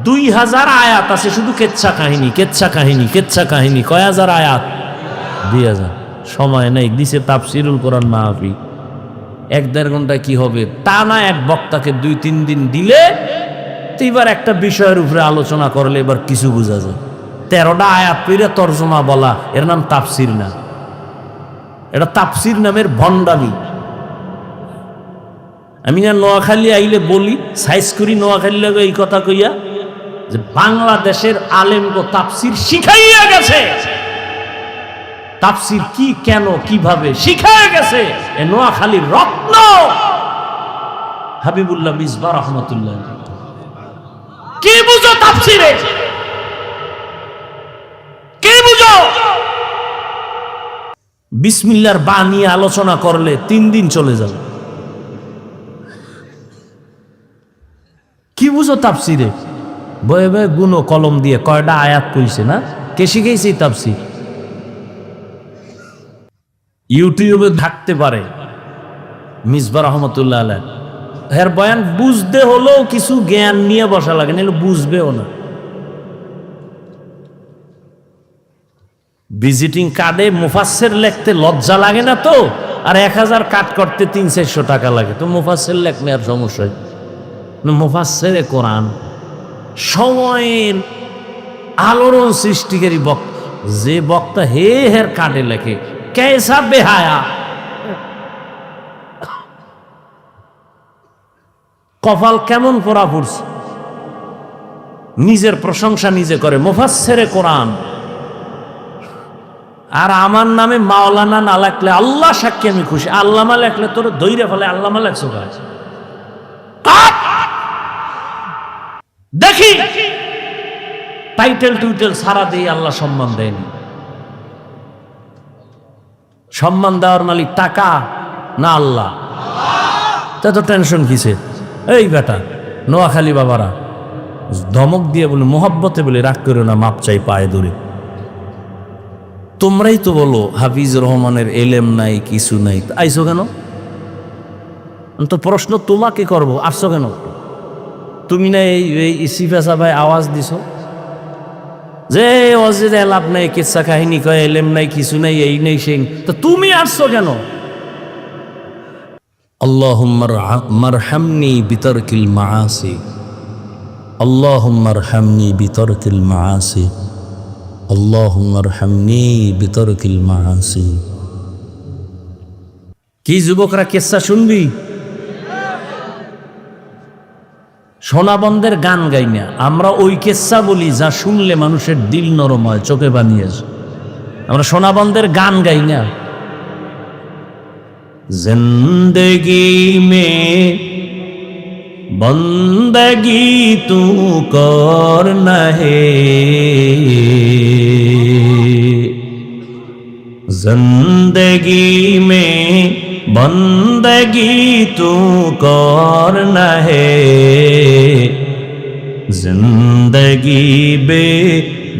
Speaker 1: 2000 আয়াত আছে শুধু কেচ্ছা কাহিনী, কেচ্ছা কাহিনী, কেচ্ছা কাহিনী। কয় হাজার আয়াত? 2000। সময় নেই, দিছে তাফসিরুল কোরআন মাহফিল। 1-1.5 ঘন্টা কি হবে? টানা এক বক্তাকে 2-3 দিন দিলে তো এবার একটা বিষয়ের উপরে আলোচনা করলে এবার কিছু বোঝা যায়। 13টা আয়াত পড়ে তর্জমা বলা, এর নাম তাফসির না। এটা তাফসির নামের ভণ্ডামি। আমি না নোয়াখালী আইলে বলি, সাইজ করি নোয়াখালী লাগে এই কথা কইয়া যে বাংলাদেশের আলেমগো তাফসির শিখাইয়া গেছে। তাফসির কি, কেন, কিভাবে শিখায় গেছে এ নোয়াখালীর রত্ন হাবিবুল্লাহ মিসবাহ রহমাতুল্লাহ। কি বুঝো তাফসিরে? কি বুঝো? বিসমিল্লাহর বা নিয়ে আলোচনা করলে 3 দিন চলে যাবে। কি বুঝো তাফসিরে? বয়ে বয়ে গুনো কলম দিয়ে কয়টা আয়াত কইছে না? কে শিখাইছে তাফসির? ইউটিউবে থাকতে পারে মিসবাহ রহমতুল্লাহ আলাইহ, এর বয়ান বুঝতে হলেও কিছু জ্ঞান নিয়ে বসা লাগে, নাহলে বুঝবেও না। ভিজিটিং কার্ডে মুফাসসির লিখতে লজ্জা লাগে না তো? আর 1000 কাট করতে 300-400 টাকা লাগে, তো মুফাসসির লেখলে আর সমস্যা? মুফাসসিরে কোরআন সময়ের আলোড়ন সৃষ্টিকারী বক্তা, যে বক্তা হের কার্ডে লেখে কেসা বেহায়া, কপাল কেমন পড়া পড়ছে। নিজের প্রশংসা নিজে করে, মুফাসসিরে কোরআন। আর আমার নামে মাওলানা না লেখলে আল্লাহ সাক্ষী আমি খুশি, আল্লামা লেখলে তোর দইরে ফেলে আল্লামা লেখছো কাজ। দেখি টাইটেল টুইটেল সারা দিয়ে আল্লাহ সম্মান দেয়নি। সম্মান দেওয়ার মালিক টাকা না আল্লাহ? তা তো টেনশন কিসে? এই বেটা নোয়াখালী বাবারা ধমক দিয়ে বলে, মোহাব্বতে বলে, রাগ করো না, মাপ চাই পায়ে ধরে। তোমরাই তো বলো হাফিজুর রহমানের এলেম নাই, কিছু নাই, আইসো কেন? তো প্রশ্ন তোমাকে করবো, আসছো কেন? তুমি না এই সিফাসা ভাই আওয়াজ দিছো যে অজেদে লাভ নাই, কিচ্ছা কাহিনী কয়, এলেম নাই, কিছু নাই, এই নেই সেই, তো তুমি আসছো কেন? আল্লাহুম্মা মারহামনি বিতারকিল মাআসি, আল্লাহুম্মা মারহামনি বিতারকিল মাআসি। আল্লাহুম্মা আরহামনি বিতরকিল মাআসি। কি যুবকরা কিসসা শুনবি? সোনাবন্ধের গান গাই না আমরা, ওই কিসসা বলি যা শুনলে মানুষের দিল নরম হয়, চোখে বানিয়ে আসে। আমরা সোনাবন্ধের গান গাই না। জিন্দগি মে বন্দগি তু করনা হে, जिंदगी में बंदगी तू करना है, जिंदगी बे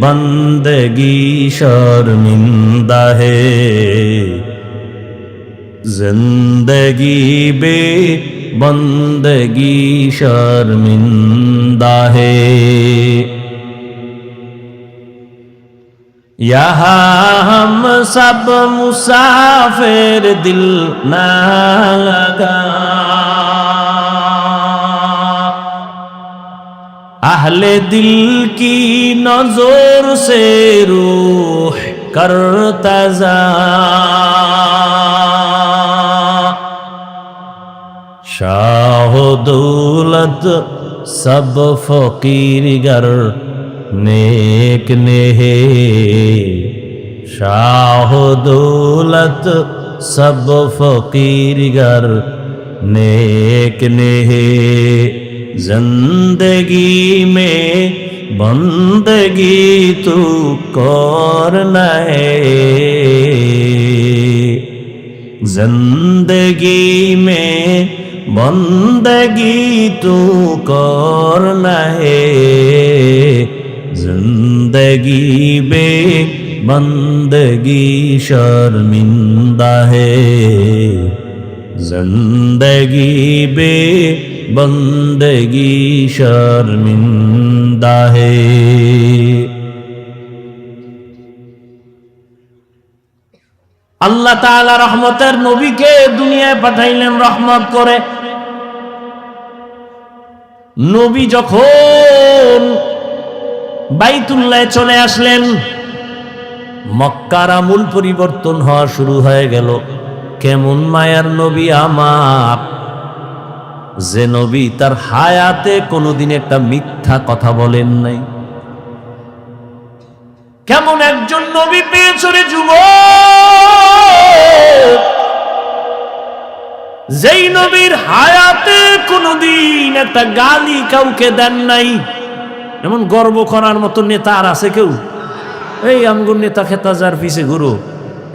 Speaker 1: बंदगी शर्मिंदा है, जिंदगी बे बंदगी शर्मिंदा है। यहाँ हम सब मुसाफिर दिल ना लगा, अहले दिल की नजर से रूह करता जा, शाह दौलत सब फकीर गर नेक ने है, शाह दौलत सब फकीर गर नेक ने है, जिंदगी में बंदगी तू करना है, जिंदगी में बंदगी तू करना है, जिंदगी बे बंदगी शर्मिंदा है, जिंदगी बे बंदगी शर्मिंदा है। আল্লাহ তাআলা রহমতের নবীকে দুনিয়ায় পাঠাইলেন রহমত করে। নবী যখন বাইতুল্লাহ চলে আসলেন, মক্কার আমূল পরিবর্তন হওয়া শুরু হয়ে গেল। কেমন মায়ার নবী আমার, যে নবী তার হায়াতে কোনোদিন একটা মিথ্যা কথা বলেন নাই। কেমন একজন নবী পেয়েছ রে যুবক, যেই নবীর হায়াতে কোনোদিন একটা গালি কাউকে দেন নাই। এমন গর্ব করার মতো নেতা আর আছে কেউ? এই আমগুর নেতা খেতা যার পিছে ঘুরো,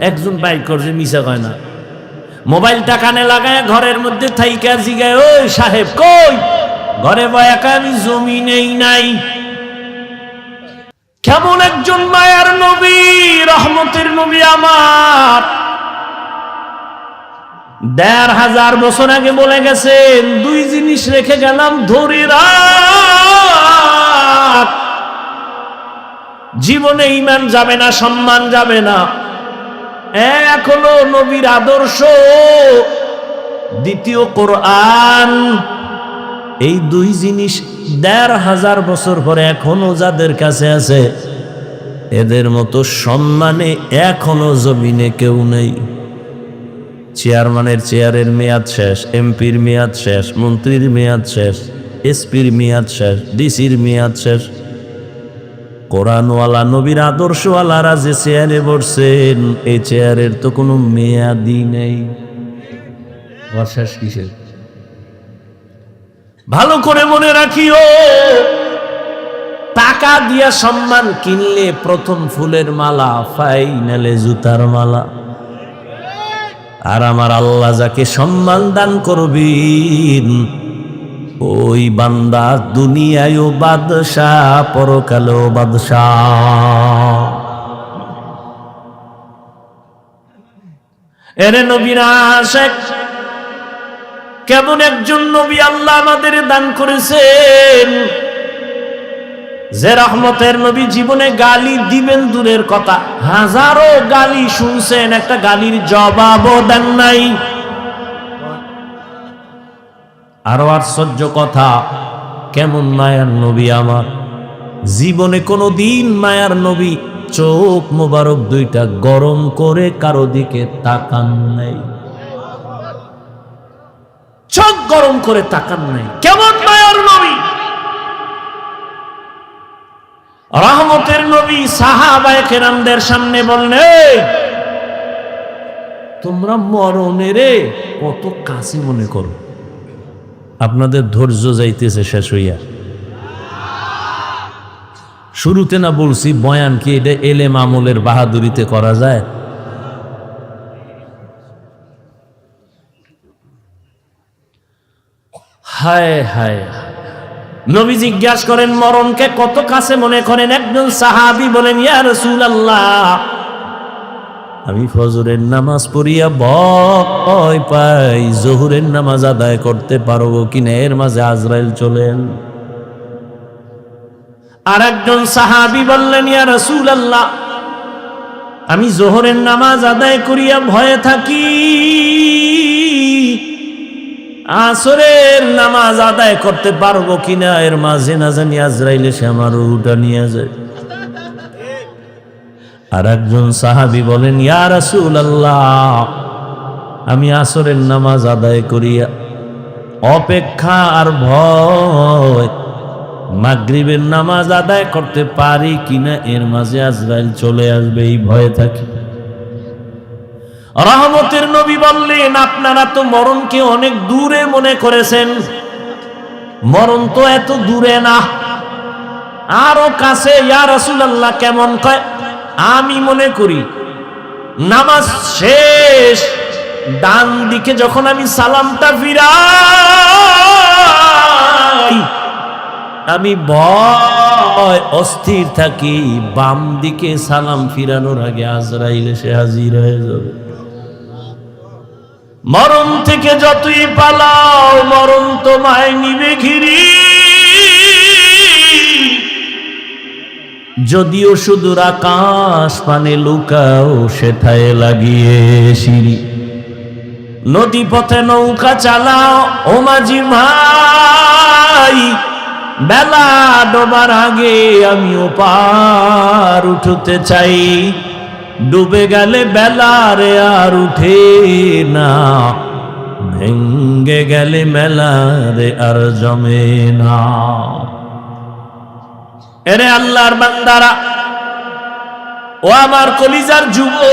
Speaker 1: একজন বাইক করছে, মিশা কয় না। মোবাইলটা কানে লাগায় ঘরের মধ্যে থাইকা জিগায়, ওই সাহেব কই? ঘরে বয়াকা আমি জমি নেই নাই। কেমন একজন মায়ার নবী, রহমতের নবী আমার, ১৫০০ বছর আগে বলে গেছেন, দুই জিনিস রেখে গেলাম ধরে রাখ, জীবনে ঈমান যাবে না, সম্মান যাবে না। এক হলো নবীর আদর্শ, দ্বিতীয় কোরআন। এই দুই জিনিস ১৫০০ বছর পরে এখনো যাদের কাছে আছে, এদের মতো সম্মানে এখনো জমিনে কেউ নেই। চেয়ারম্যানের চেয়ারের মেয়াদ শেষ, এমপির মেয়াদ শেষ, মন্ত্রীর মেয়াদ শেষ, এসপির মেয়াদ শেষ, ডিসির মেয়াদ শেষ। কোরআনওয়ালা নবীর আদর্শওয়ালারা যে চেয়ারে বসছেন, এই চেয়ারের তো কোনো মেয়াদই নেই। শেষ কিসের? ভালো করে মনে রাখিও, টাকা দিয়া সম্মান কিনলে প্রথম ফুলের মালা, ফাইনালে জুতার মালা। আর আমার আল্লাহ যাকে সম্মান দান করবেন, ওই বান্দা দুনিয়ায়ও বাদশাহ, পরকালেও বাদশাহ। এরে নবীর আশিক, কেমন একজন নবী আল্লাহ আমাদের দান করেছেন, যে রহমতের নবী জীবনে গালি দিবেন দূরের কথা, হাজারো গালি শুনছেন, একটা গালির জবাবও দেন নাই। আরো আশ্চর্য কথা, কেমন মায়ার নবী আমার, জীবনে কোনো দিন মায়ার নবী চোখ মোবারক দুইটা গরম করে কারো দিকে তাকান নাই, চোখ গরম করে তাকান নাই। কেমন মায়ার নবী, রহমতের নবী। সাহাবায়ে কেরামদের সামনে বললেন, তোমরা মরণের কত কাছে মনে করো, আপনাদের ধৈর্য যাইতেছে শেষ হইয়া। শুরুতে না বলছি বয়ান কি এটা এলেম আমলের বাহাদুরিতে করা যায়? হায় হায়। নবী জিজ্ঞাসা করেন মরণকে কত কাছে মনে করেন? একজন সাহাবী বলেন, ইয়া রাসূলুল্লাহ, আমি ফজরের নামাজ পড়িয়া ভয় পাই জোহরের নামাজ আদায় করতে পারবো কিনা, এর মাঝে আজরাইল চলেন। আর একজন সাহাবী বললেন, ইয়া রাসূলুল্লাহ, আমি জোহরের নামাজ আদায় করিয়া ভয়ে থাকি, আসরের নামাজ আদায় করতে পারবো কিনা, এর মাঝে না জানি আজরাইল এসে আমার রূহটা নিয়ে যায়। আর একজন সাহাবী বলেন, ইয়া রাসূলুল্লাহ, আমি আসরের নামাজ আদায় করিয়া অপেক্ষা আর ভয় মাগরিবের নামাজ আদায় করতে পারি কিনা, এর মাঝে আজরাইল চলে আসবে, এই ভয়ে থাকি। রহমতের নবী বললেন, আপনারা তো মরণকে অনেক দূরে মনে করেছেন, মরণ তো এত দূরে না, আরো কাছে। ইয়া রাসূলুল্লাহ, কেমন? কয়, আমি মনে করি নামাজ শেষ ডান দিকে যখন আমি সালামটা ফিরাই, আমি ভয় অস্থির থাকি, বাম দিকে সালাম ফিরানোর আগে আজরাইল এসে হাজির হয়ে যাবে। মরণ থেকে যতই পালাও, মরণ তোমায় নিবে ঘিরি, যদিও সুদূর আকাশ পানে লুকাও, সেথায় লাগিয়ে সিঁড়ি। নদী পথে নৌকা চালাও ও মাঝি ভাই, বেলা ডোবার আগে আমিও পার উঠতে চাই, ডুবে গেলে বেলা রে আর উঠে না, ভেঙ্গে গেলে মেলা রে আর জমে না। এরে আল্লাহর বান্দারা, ও আমার কলিজার যুবক,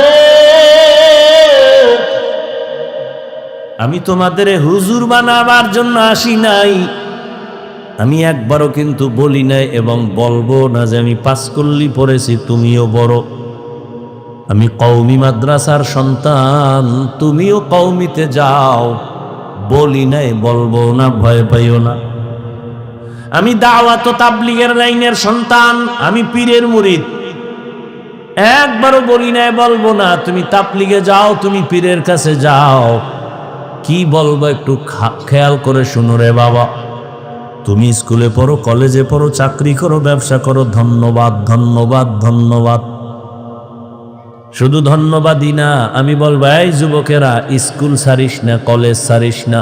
Speaker 1: আমি তোমাদের হুজুর বানাবার জন্য আসি নাই, আমি একবারও কিন্তু বলি নাই এবং বলবো না যে আমি পাঁচকল্লি পড়েছি তুমিও বড়, আমি কওমি মাদ্রাসার সন্তান তুমিও কওমিতে যাও, বলি নাই, বলবো না, ভয় পাইও না। আমি দাওয়াত ও তাবলীগের লাইনের সন্তান, আমি পীরের মুরিদ, একবারও বলি নাই, বলবো না তুমি তাবলীগে যাও, তুমি পীরের কাছে যাও। কি বলবো একটু খেয়াল করে শুনো রে বাবা, তুমি স্কুলে পড়ো, কলেজে পড়ো, চাকরি করো, ব্যবসা করো, ধন্যবাদ ধন্যবাদ ধন্যবাদ, শুধু ধন্যবাদই না, আমি বলবো এই যুবকেরা, স্কুল ছাড়িস না, কলেজ ছাড়িস না,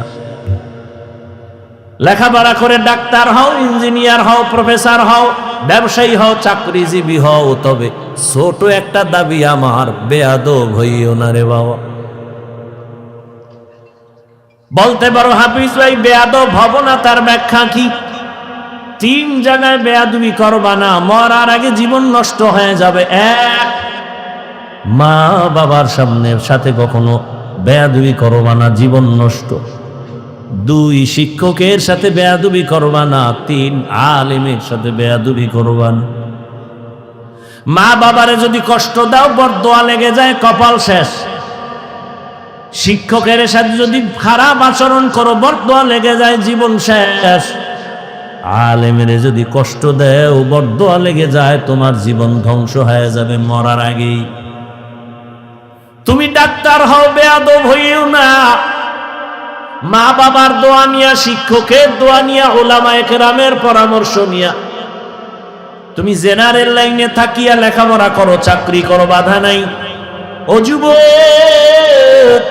Speaker 1: লেখাপড়া করে ডাক্তার হও, ইঞ্জিনিয়ার হও, প্রফেসর হও, ব্যবসায়ী হও, চাকরিজীবী হও, তবে ছোট একটা দাবি আমার, বেয়াদব হইও না রে বাবা। বলতে পারো হাফিজ ভাই বেয়াদব হব না, তার ব্যাখ্যা কি? 3 জায়গায় বেয়াদবি করবা না, মরার আগে জীবন নষ্ট হয়ে যাবে। 1, মা বাবার সাথে কখনো বেয়াদবি করবা না, জীবন নষ্ট। 2, শিক্ষকের সাথে বেয়াদবি করবা না। 3, আলেমের সাথে বেয়াদবি করবা না। মা বাবারে যদি কষ্ট দাও, বরদোয়া লেগে যায়, কপাল শেষ। শিক্ষকের সাথে যদি খারাপ আচরণ করো, বরদোয়া লেগে যায়, জীবন শেষ। আলেমের যদি কষ্ট দেও, বরদোয়া লেগে যায়, তোমার জীবন ধ্বংস হয়ে যাবে মরার আগেই। তুমি ডাক্তার হও, বেয়াদব হইও না। মা বাবার দোয়া নিয়া, শিক্ষকের দোয়া নিয়া, উলামায়ে কেরামের পরামর্শ নিয়া তুমি জেনারেল লাইনে থাকিয়া লেখাপড়া করো, চাকরি করো, বাধা নাই। ও যুবক,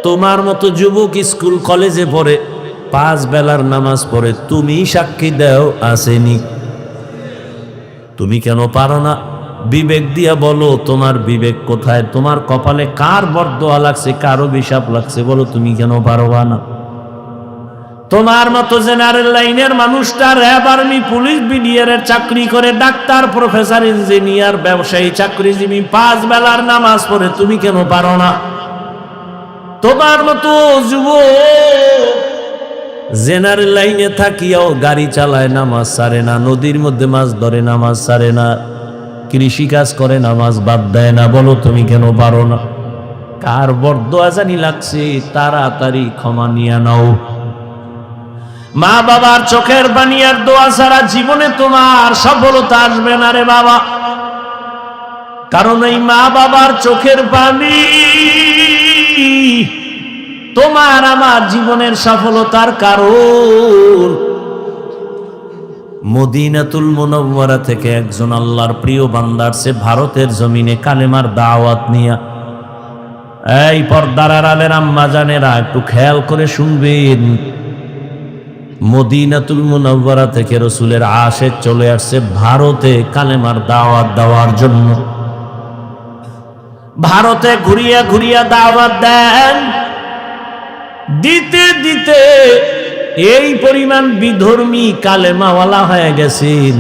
Speaker 1: তোমার মতো যুবক স্কুল কলেজে পড়ে, 5 বেলার নামাজ পড়ে, তুমি সাক্ষী দাও আসেনি? তুমি কেন পারো না? বিবেক দিয়া বলো, তোমার বিবেক কোথায়? তোমার কপালে কার বরদোয়া লাগছে, কার অভিশাপ লাগছে, বলো, তুমি কেন পারবা না? তোমার মতো জেনারেল লাইনের মানুষটা র্যাব, আর্মি, পুলিশ, বিডিআরের চাকরি করে, ডাক্তার, প্রফেসর, ইঞ্জিনিয়ার, ব্যবসায়ী, চাকরিজীবী, 5 বেলার নামাজ পড়ে, তুমি কেন পারো না? তোমার মতো যুবক জেনারেল লাইনে থাকিয়াও গাড়ি চালায়, নামাজ ছাড়ে না, নদীর মধ্যে মাছ ধরে, নামাজ ছাড়ে না, কৃষি কাজ করে, নামাজ বাদ দেয় না, বলো তুমি কেন পারো না? কার বরদোয়া জানি লাগছে, তাড়াতাড়ি ক্ষমা নিয়ে নাও। মা বাবার চোখের পানি আর দোয়া ছাড়া জীবনে তোমার সফলতা আসবে না রে বাবা। কারণ এই মা বাবার চোখের পানি তোমার আমার জীবনের সফলতার কারণ। মদিনাতুল মুনাওয়ারা থেকে একজন আল্লাহর প্রিয় বান্দা আসছে ভারতের জমিনে কালেমার দাওয়াত নিয়া। এই পর্দার আড়ালের আম্মা জানেরা একটু খেয়াল করে শুনবেন, মদিনাতুল মুনাওয়ারা থেকে রাসূলের আশিক চলে আসছে ভারতে কালেমার দাওয়াত দেওয়ার জন্য। ভারতে ঘুরিয়া ঘুরিয়া দাওয়াত দেন, দিতে দিতে এই পরিমাণ বিধর্মী কালেমাওয়ালা হয়ে গেছেন।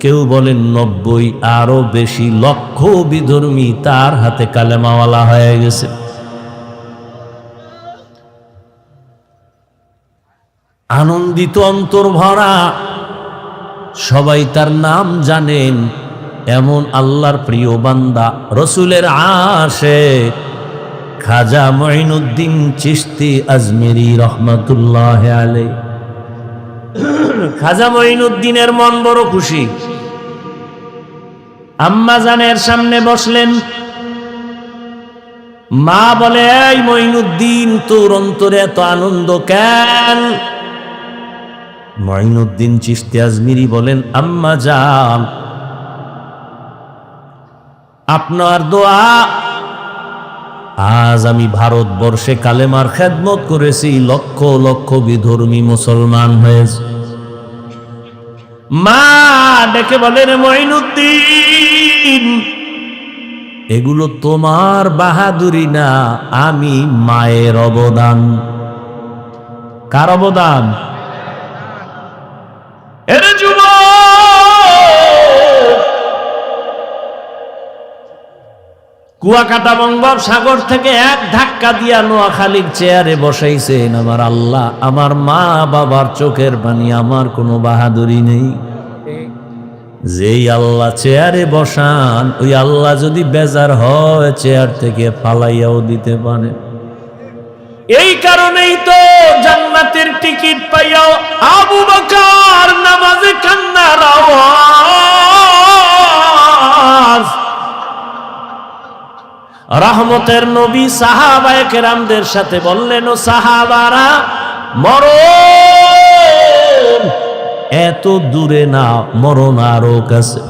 Speaker 1: কেউ বলেন 90, আরো বেশি লক্ষ বিধর্মী তার হাতে কালেমাওয়ালা হয়ে গেছে। আনন্দিত অন্তর ভরা, সবাই তার নাম জানেন। এমন আল্লাহর প্রিয় বান্দা রাসূলের আশিক খাজা মঈনুদ্দিন চিশতি আজমেরি রহমাতুল্লাহ আলাইহি। খাজা মঈনুদ্দিনের মন বড় খুশি। আম্মা জানের সামনে বসলেন। মা বলে, এই মঈনুদ্দিন, তোর অন্তরে এত আনন্দ কেন? মঈনুদ্দিন চিশতি আজমেরি বলেন, আম্মা জান, আপনার দোয়া আজ আমি ভারতবর্ষে কালেমার খেদমত করেছি, লক্ষ লক্ষ বিধর্মী মুসলমান হয়েছে। মা ডেকে বলেন, মঈনুদ্দিন, এগুলো তোমার বাহাদুরি না, আমি মায়ের অবদান। কার অবদান? এর কুয়াকাটা বঙ্গোপসাগর থেকে এক ধাক্কা দিয়া নোয়াখালীর চেয়ারে বসাইছেন আমার আল্লাহ। আমার মা বাবার চোখের পানি, আমার কোনো বাহাদুরি নেই। যেই আল্লাহ চেয়ারে বসান, ওই আল্লাহ যদি বেজার হয় চেয়ার থেকে ফালাইয়াও দিতে পারে। এই কারণেই তো জান্নাতের টিকিট পাইয়াও আবু বকর নামাজে কান্নার আওয়াজ। রহমতের নবী সাহাবায়ে কেরামদের সাথে বললেন, ও সাহাবারা, মরণ এত দূরে না, মরণ আরো কাছে।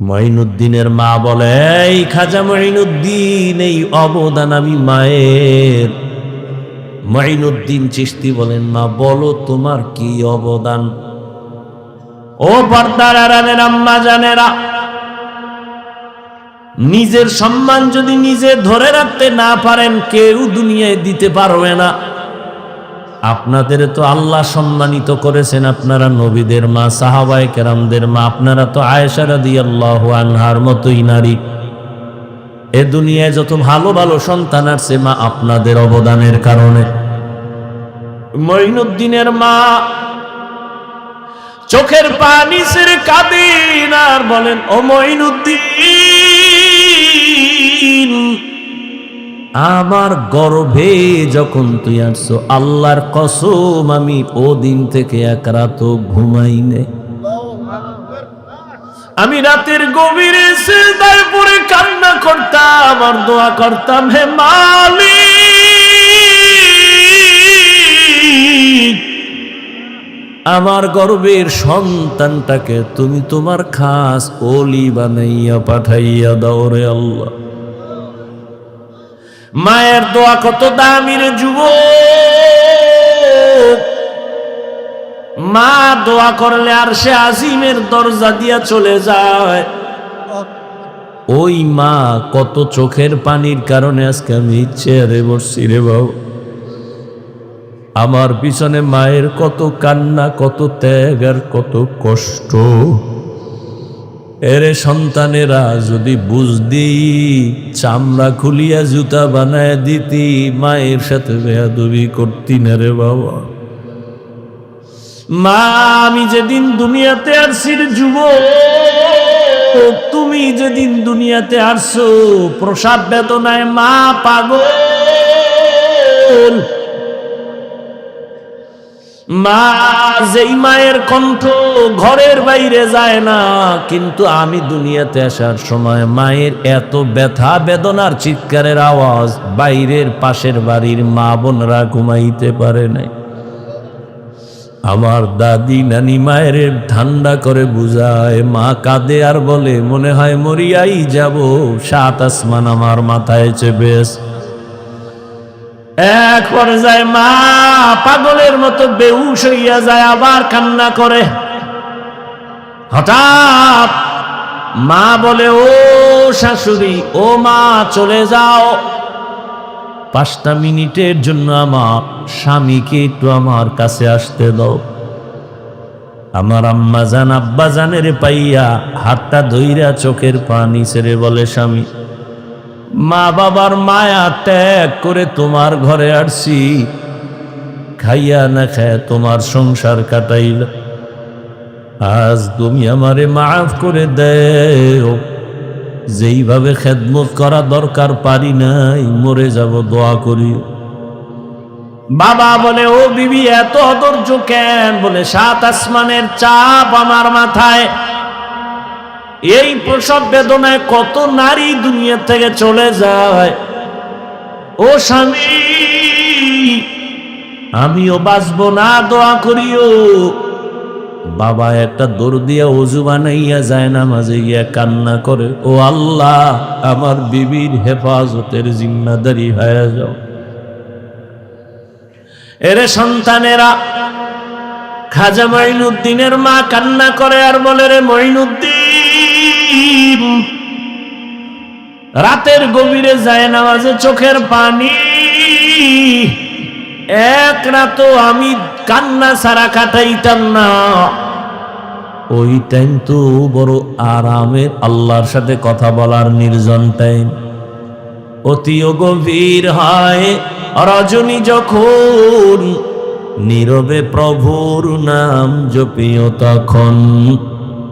Speaker 1: মঈনুদ্দিনের মা বলে, এই খাজা মঈনুদ্দিন, এই অবদান আমি মায়ের। মঈনুদ্দিন চিশতি বলেন, মা বলো তোমার কি অবদান? ও পর্দার আড়ালের আম্মা জানেরা, নিজের সম্মান যদি নিজে ধরে রাখতে না পারেন, কেউ দুনিয়ায় দিতে পারবে না। আপনাদের তো আল্লাহ সম্মানিত করেছেন, আপনারা নবীদের মা, সাহাবায়ে কেরামদের মা, আপনারা তো আয়েশা রাদিয়াল্লাহু আনহার মতোই নারী। এ দুনিয়ায় যত ভালো ভালো সন্তান আসছে, মা আপনাদের অবদানের কারণে। মঈনুদ্দিনের মা চোখের পানি ছেড়ে কাঁদেন আর বলেন, ও মঈনুদ্দিন, আমার গর্ভে যখন তুই আসছো, আল্লাহর কসম আমি ও দিন থেকে এক রাত ঘুমাই নাই। আমি রাতের গভীরে সিজদায় পড়ে কান্না করতাম আর দোয়া করতাম, হে মালিক, আমার গর্ভের সন্তানটাকে তুমি তোমার খাস ওলি বানাইয়া পাঠাইয়া দাও রে আল্লাহ। মায়ের দোয়া কত দামি রে যুবক। মা দোয়া করলে আর সে আজিমের দরজা দিয়া চলে যায়। ওই মা কত চোখের পানির কারণে আজকে আমি চেয়ারে বসছি রে বাবু। আমার পিছনে মায়ের কত কান্না, কত ত্যাগ আর কত কষ্ট। এরে সন্তানেরা যদি বুঝদি, চামড়া খুলিয়া জুতা বানায় দিতি, মায়ের সাথে বেয়াদবি করতি না রে বাবা। মা আমি যেদিন দুনিয়াতে আসছি যুবক, তুমি যেদিন দুনিয়াতে আসছো প্রসাব বেদনায় মা পাগল। মা যেই মায়ের কণ্ঠ ঘরের বাইরে যায় না, কিন্তু আমি দুনিয়াতে আসার সময় মায়ের এত ব্যথা বেদনার চিৎকারের আওয়াজ বাইরের পাশের বাড়ির মা বোনরা ঘুমাইতে পারে নাই। আমার দাদি নানি মায়ের ঠান্ডা করে বুঝায়, মা কাঁদে আর বলে মনে হয় মরিয়াই যাব, সাত আসমান আমার মাথায় চেপে। এক পর্যায়ে মা পাগলের মতো বেহুশ হইয়া যায়, আবার কান্না করে। হঠাৎ মা বলে, ও শাশুড়ি, ও মা চলে যাও, 5টা মিনিটের জন্য আমার স্বামীকে একটু আমার কাছে আসতে দাও। আমার আম্মা জান আব্বা জানের পাইয়া হাতটা ধইরা চোখের পানি ছেড়ে বলে, স্বামী, মা বাবার মায়া ত্যাগ করে তোমার ঘরে আসছি, খাইয়া না খায় তোমার সংসার কাটাইল, আজ তুমি আমারে মাফ করে দেও। যেইভাবে খেদমত করা দরকার পারি নাই, মরে যাব, দোয়া করি। বাবা বলে, ও বিবি এত অধৈর্য কেন? বলে, 7 আসমানের চাপ আমার মাথায়। এই প্রসব বেদনায় কত নারী দুনিয়া থেকে চলে যায়। ও স্বামী, আমিও বাঁচবো না, দোয়া করিও। বাবা একটা দৌড় দিয়া ওযু বানাইয়া যায় না, মাঝে গিয়া কান্না করে, ও আল্লাহ, আমার বিবির হেফাজতের জিম্মাদারি হয়ে যাও। এরে সন্তানেরা, খাজা মঈনুদ্দিনের মা কান্না করে আর বলে, রে মঈনুদ্দিন, রাতের গভীরে যায় নামাজে চোখের পানি, এক রাতও আমি কান্না ছাড়া কাটাইতাম না। ওই টাইম তো বড় আরামের আল্লাহর সাথে কথা বলার নির্জন টাইম। অতিও গভীর হয় রজনী যখন, নীরবে প্রভুর নাম জপিও তখন।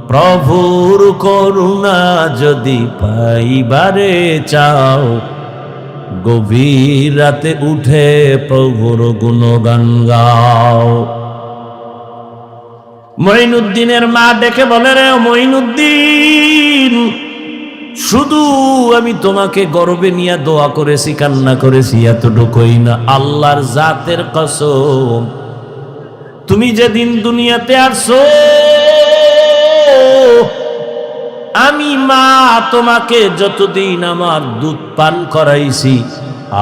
Speaker 1: প্রভুর করুণা যদি পাইবারে চাও, গভীর রাতে উঠে প্রভুর গুণগান গাও। মঈনুদ্দিনের মা ডেকে বলে, রে মঈনুদ্দিন, শুধু আমি তোমাকে গর্বে নিয়ে দোয়া করেছি, কান্না করেছি, এতটুকুই না, আল্লাহর জাতের কসম, তুমি যেদিন দুনিয়াতে আসছো আমি মা তোমাকে যতদিন আমার দুধ পান করাইছি,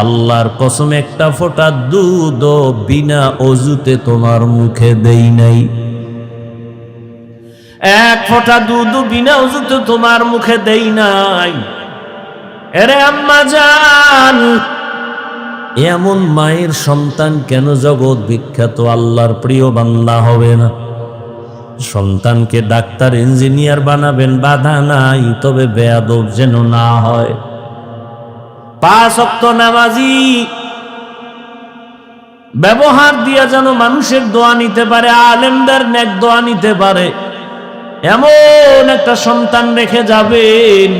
Speaker 1: আল্লাহর কসম একটা ফোঁটা দুধ বিনা অজুতে তোমার মুখে দেই নাই। এক ফোঁটা দুধ বিনা অজুতে তোমার মুখে দেই নাই। এরে আম্মা জান, এমন মায়ের সন্তান কেন জগৎ বিখ্যাত আল্লাহর প্রিয় বান্দা হবে না? সন্তানকে ডাক্তার ইঞ্জিনিয়ার বানাবেন, বাধা নাই, তবে বেয়াদব যেন না হয়। 5 ওয়াক্ত নামাজি ব্যবহার দিয়া যেন মানুষের দোয়া নিতে পারে, আলেমদের নেক দোয়া নিতে পারে, এমন একটা সন্তান রেখে যাবেন।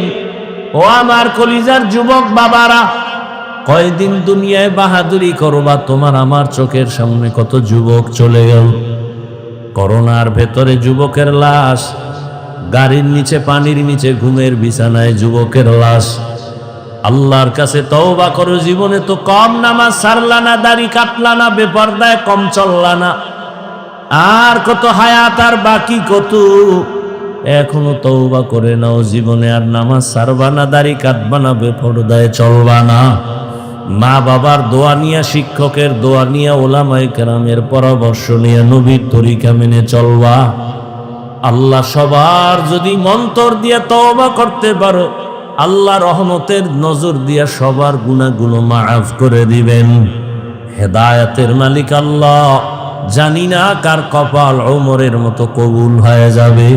Speaker 1: ও আমার কলিজার যুবক বাবারা, কয়দিন দুনিয়ায় বাহাদুরি করবা? তোমার আমার চোখের সামনে কত যুবক চলে গেল। করোনার ভেতরে যুবকের লাশ, গাড়ির নিচে, পানির নিচে, ঘুমের বিছানায় যুবকের লাশ। আল্লাহর কাছে তওবা করো, জীবনে তো কম নামাজ ছাড়লা না, দাড়ি কাটলা না, বেপরদায় কম চললা না, আর কত হায়াত আর বাকি কত। এখনো তওবা করে নাও, জীবনে আর নামাজ ছাড়বা না, দাড়ি কাটবা না, বেপরদায় চলবা না। মা বাবার দোয়া নিয়ে, শিক্ষকের দোয়া নিয়ে, ওলামায়ে কেরামের পরামর্শ নিয়ে নবীর তরিকা মেনে চলবা। আল্লাহ সবার যদি মন্তর দিয়ে তওবা করতে পারো, আল্লাহ রহমতের নজর দিয়া সবার গুনাহগুলো মাফ করে দিবেন। হেদায়েতের মালিক আল্লাহ। জানি না কার কপাল ওমরের মতো কবুল হয়ে যাবে,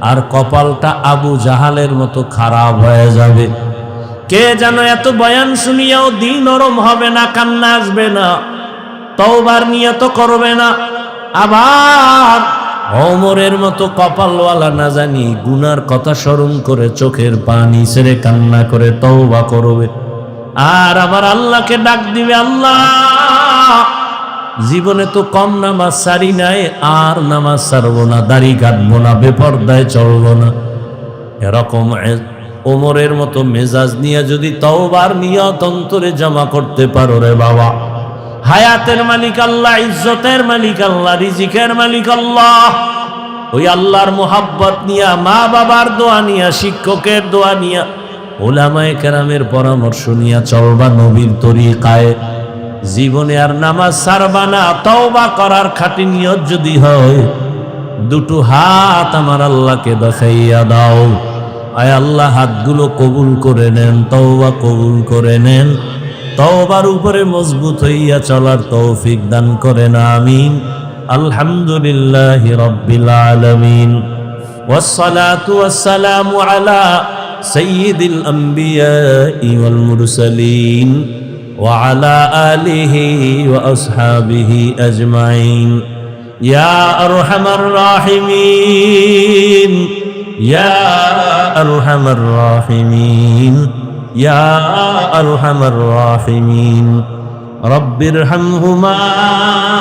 Speaker 1: আর কপালটা আবু জাহালের মতো খারাপ হয়ে যাবে। কে যেন এত বয়ান শুনিয়াও দিল নরম হবে না, কান্না আসবে না, তওবার নিয়ত করবে না, আবার ওমরের মতো কপালওয়ালা না জানি গুনার কথা স্মরণ করে চোখের পানি ছেড়ে কান্না করে তওবা করবে, আর আবার আল্লাহকে ডাক দিবে, আল্লাহ জীবনে তো কম নামাজ সারি নাই, আর নামাজ সারবো না, দাড়ি কাটবো না, বেপরদায় চলবো না। এরকম ওমরের মতো মেজাজ নিয়ে যদি তওবার নিয়ত অন্তরে জমা করতে পারো রে বাবা, হায়াতের মালিক আল্লাহ, ইজ্জতের মালিক আল্লাহ, রিজিকের মালিক আল্লাহ, ওই আল্লাহর মোহাব্বত নিয়া, মা বাবার দোয়া নিয়া, শিক্ষকের দোয়া নিয়া, ওলামায়ে কেরামের পরামর্শ নিয়া চলবা নবীর তরিকায়। জীবনে আর নামাজ ছাড়বা না। তওবা করার খাঁটি নিয়ত যদি হয়, দুটো হাত আমার আল্লাহকে দেখাইয়া দাও। আয় আল্লাহ, হাতগুলো কবুল করে নেন, তওবা কবুল করে নেন, তওবার উপরে মজবুত হইয়া চলার তৌফিক দান করেন, আমিন। আলহামদুলিল্লাহি রাব্বিল আলামিন, ওয়াসসালাতু ওয়াসসালামু আলা সাইয়্যিদিল আমবিয়াই ওয়াল মুরসালিন ওয়া আলা আলিহি ওয়া আসহাবিহি আজমাইন। ইয়া আরহামার রাহিমিন, ইয়া আরহামার রাহিমিন, ইয়া আরহামার রাহিমিন, রব্বিরহামহুমা